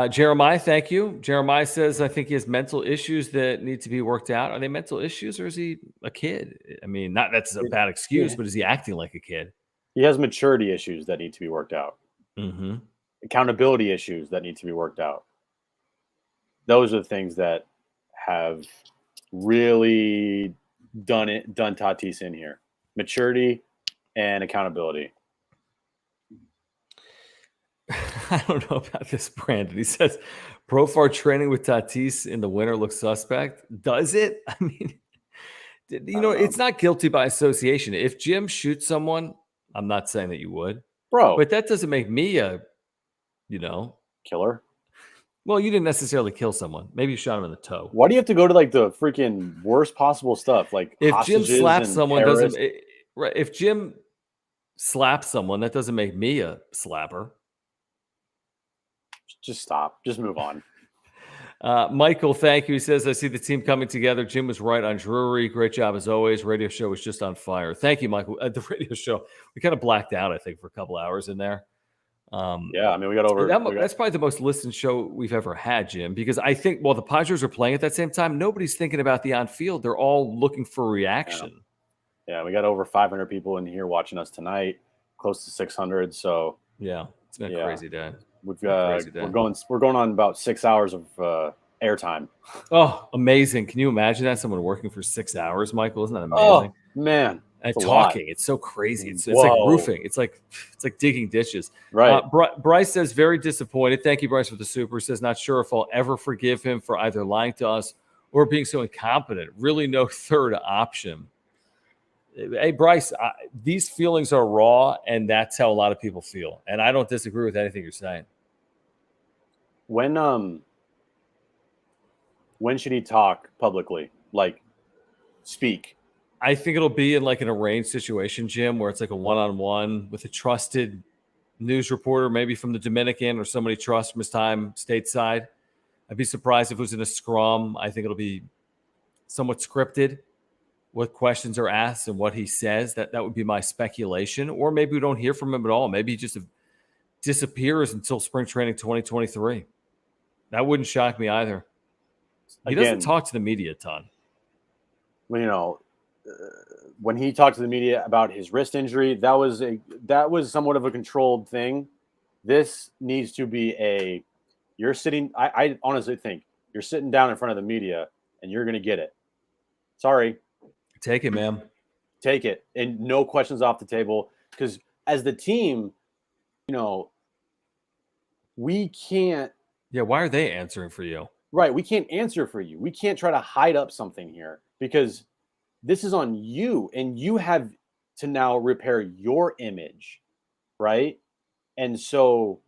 Jeremiah, thank you. Jeremiah says, I think he has mental issues that need to be worked out. Are they mental issues or is he a kid? I mean, that's a bad excuse, but is he acting like a kid? He has maturity issues that need to be worked out. Mm-hmm. Accountability issues that need to be worked out. Those are the things that have really done Tatis in here. Maturity and accountability. I don't know about this, Brandon. He says, Profar training with Tatis in the winter looks suspect. Does it? I mean, it's not guilty by association. If Jim shoots someone, I'm not saying that you would. Bro. But that doesn't make me a, killer. Well, you didn't necessarily kill someone. Maybe you shot him in the toe. Why do you have to go to like the freaking worst possible stuff? Like if Jim slaps someone, terrorists? If Jim slaps someone, that doesn't make me a slapper. Just stop. Just move on. Michael, thank you. He says, I see the team coming together. Jim was right on Drury. Great job as always. Radio show was just on fire. Thank you, Michael. The radio show, we kind of blacked out, I think, for a couple hours in there. Yeah, I mean, we got over. That's probably the most listened show we've ever had, Jim, because I think while the Padres are playing at that same time, nobody's thinking about the on-field. They're all looking for reaction. Yeah, we got over 500 people in here watching us tonight, close to 600. So yeah, it's been a crazy day. We're going on about 6 hours of airtime. Oh, amazing! Can you imagine that? Someone working for 6 hours, Michael? Isn't that amazing? Oh man, and talking, it's so crazy. It's like roofing. It's like digging ditches. Right. Bryce says very disappointed. Thank you, Bryce, for the super. He says not sure if I'll ever forgive him for either lying to us or being so incompetent. Really, no third option. Hey, Bryce, these feelings are raw, and that's how a lot of people feel. And I don't disagree with anything you're saying. When should he talk publicly? Like, speak? I think it'll be in like an arranged situation, Jim, where it's like a one-on-one with a trusted news reporter, maybe from the Dominican or somebody trusts from his time stateside. I'd be surprised if it was in a scrum. I think it'll be somewhat scripted, what questions are asked and what he says. That would be my speculation. Or maybe we don't hear from him at all. Maybe he just disappears until spring training 2023. That wouldn't shock me either. He doesn't talk to the media a ton. Well, you know, when he talked to the media about his wrist injury, that was somewhat of a controlled thing. This needs to be you're sitting. I honestly think you're sitting down in front of the media and you're going to get it. Sorry. Take it, man. Take it. And no questions off the table. Because as the team, you know, we can't. Yeah, why are they answering for you? Right. We can't answer for you. We can't try to hide up something here because this is on you. And you have to now repair your image. Right. And so,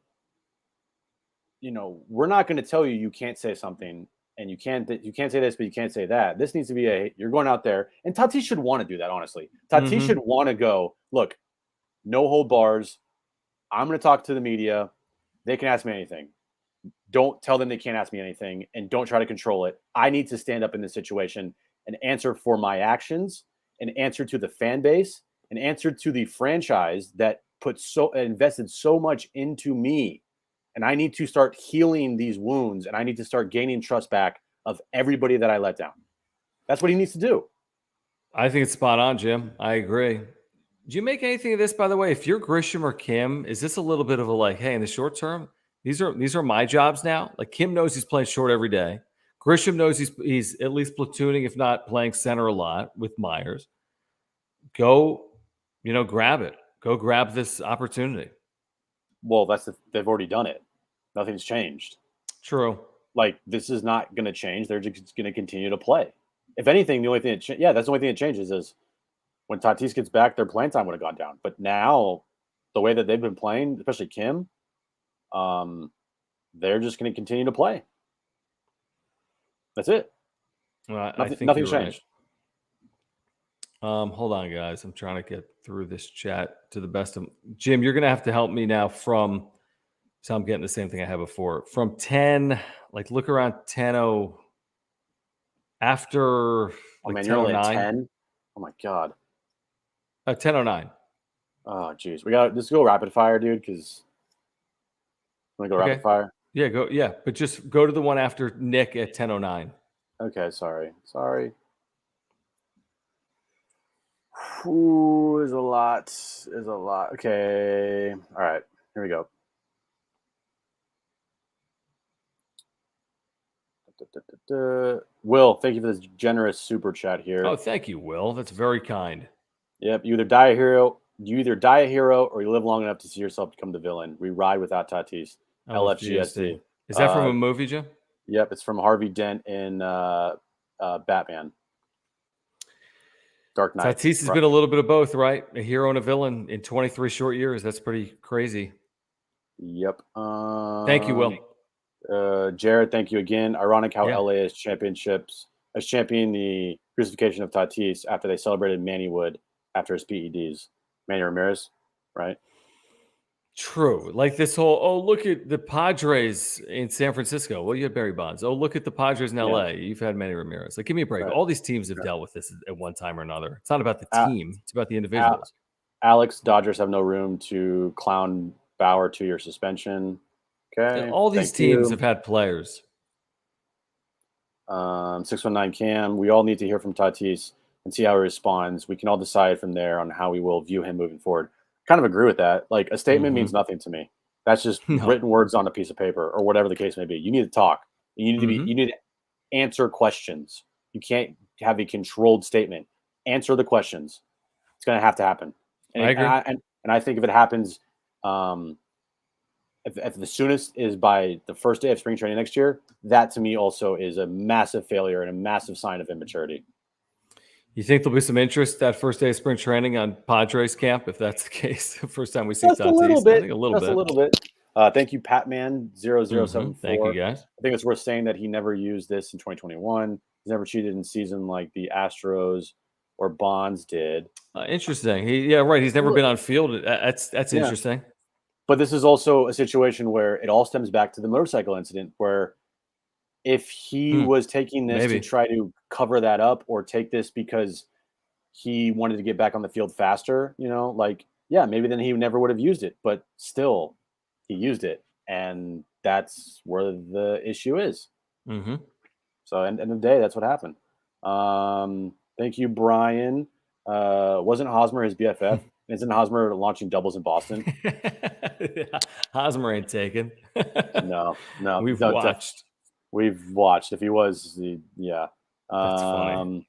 you know, we're not going to tell you can't say something. And you can't say this, but you can't say that. This needs to be you're going out there. And Tatis should want to do that, honestly. Tatis should want to go, look, no hold bars. I'm going to talk to the media. They can ask me anything. Don't tell them they can't ask me anything, and don't try to control it. I need to stand up in this situation and answer for my actions, and answer to the fan base, and answer to the franchise that invested so much into me. And I need to start healing these wounds, and I need to start gaining trust back of everybody that I let down. That's what he needs to do. I think it's spot on, Jim. I agree. Do you make anything of this, by the way? If you're Grisham or Kim, is this a little bit of a like, hey, in the short term, these are my jobs now? Like Kim knows he's playing short every day. Grisham knows he's at least platooning, if not playing center a lot with Myers. Go, grab it. Go grab this opportunity. Well, they've already done it. Nothing's changed. True. Like, this is not going to change. They're just going to continue to play. If anything, that's the only thing that changes is when Tatis gets back, their playing time would have gone down. But now, the way that they've been playing, especially Kim, they're just going to continue to play. That's it. Well, nothing's changed. Right. Hold on, guys. I'm trying to get through this chat to the best of Jim. You're going to have to help me now so I'm getting the same thing I had before. From 10, like look around 10:00 after like 10:09. 10? Oh my God. 10:09. Oh geez. We got just go rapid fire, dude, because want to go rapid fire? Yeah, go. Yeah, but just go to the one after Nick at 10:09. Okay, sorry. Ooh, there's a lot. Okay. All right. Here we go. Will, thank you for this generous super chat here. Oh, thank you, Will. That's very kind. Yep. You either die a hero or you live long enough to see yourself become the villain. We ride without Tatis. LFGSD. Is that from a movie, Jim? Yep. It's from Harvey Dent in Batman. Dark Knight. Tatis has been a little bit of both, right? A hero and a villain in 23 short years. That's pretty crazy. Yep. Thank you, Will. Jared, thank you again. Ironic how LA has championed the crucifixion of Tatis after they celebrated Manny Wood after his PEDs. Manny Ramirez, right? True. Like this whole, look at the Padres in San Francisco. Well, you had Barry Bonds. Oh, look at the Padres in LA. You've had Manny Ramirez. Like, give me a break. Right. All these teams have dealt with this at one time or another. It's not about the team. It's about the individuals. Alex, Dodgers have no room to clown Bauer 2-year suspension. Okay. And all these teams have had players. 619 Cam, we all need to hear from Tatis and see how he responds. We can all decide from there on how we will view him moving forward. Kind of agree with that. Like, a statement means nothing to me. That's just written words on a piece of paper or whatever the case may be. You need to talk. You need to you need to answer questions. You can't have a controlled statement. Answer the questions. It's going to have to happen. And I agree. And I think if it happens, if the soonest is by the first day of spring training next year, that to me also is a massive failure and a massive sign of immaturity. You think there'll be some interest that first day of spring training on Padres camp, if that's the case? First time we see Just Tatis. a little bit. I think a little bit. Thank you, Patman0074. Thank you, guys. I think it's worth saying that he never used this in 2021. He's never cheated in season like the Astros or Bonds did. Interesting. He's never been on field. That's interesting. But this is also a situation where it all stems back to the motorcycle incident, where if he was taking this to try to cover that up, or take this because he wanted to get back on the field faster, maybe then he never would have used it. But still, he used it, and that's where the issue is. Mm-hmm. So, end of the day, that's what happened. Thank you, Brian. Wasn't Hosmer his BFF? Isn't Hosmer launching doubles in Boston? Hosmer ain't taken. No. We've watched. We've watched. If he was, yeah. That's funny.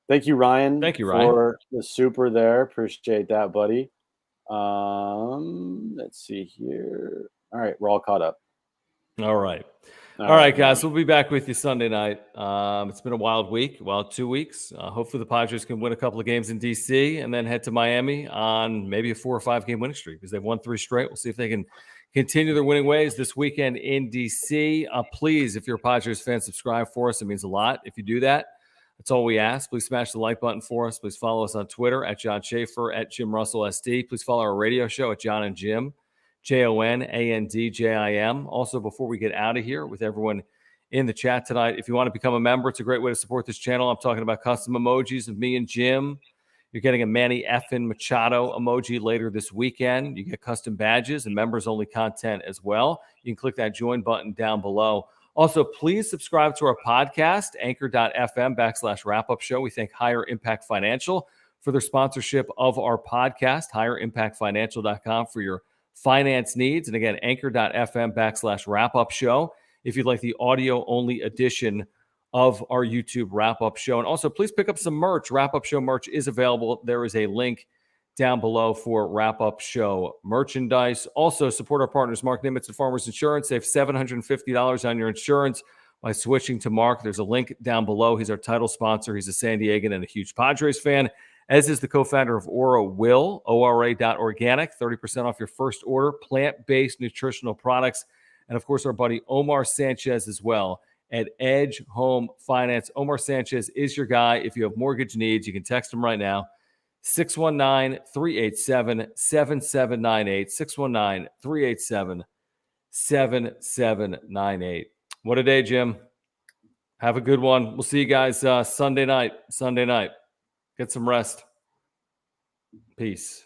Thank you, Ryan. Thank you, Ryan, for the super there. Appreciate that, buddy. Let's see here. All right, we're all caught up. All right, guys. We'll be back with you Sunday night. It's been a wild week, 2 weeks. Hopefully the Padres can win a couple of games in DC and then head to Miami on maybe a 4 or 5 game winning streak, because they've won 3 straight. We'll see if they can continue their winning ways this weekend in DC. Please, if you're a Padres fan, subscribe for us. It means a lot if you do that. That's all we ask. Please smash the like button for us. Please follow us on Twitter at John Schaefer, at Jim Russell SD. Please follow our radio show at Jon and Jim, JONANDJIM. Also, before we get out of here with everyone in the chat tonight, if you want to become a member, it's a great way to support this channel. I'm talking about custom emojis of me and Jim. You're getting a Manny Effin Machado emoji later this weekend. You get custom badges and members-only content as well. You can click that join button down below. Also, please subscribe to our podcast, anchor.fm/wrap-up show. We thank Higher Impact Financial for their sponsorship of our podcast, higherimpactfinancial.com for your finance needs. And again, anchor.fm/wrap-up show if you'd like the audio-only edition of our YouTube wrap-up show. And also, please pick up some merch. Wrap-up show merch is available. There is a link down below for wrap-up show merchandise. Also, support our partners, Mark Nimitz and Farmers Insurance. Save $750 on your insurance by switching to Mark. There's a link down below. He's our title sponsor. He's a San Diegan and a huge Padres fan, as is the co-founder of Ora Will, ORA.organic, 30% off your first order, plant-based nutritional products. And, of course, our buddy Omar Sanchez as well at Edge Home Finance. Omar Sanchez is your guy. If you have mortgage needs, you can text him right now. 619-387-7798, 619-387-7798. What a day, Jim. Have a good one. We'll see you guys Sunday night. Get some rest. Peace.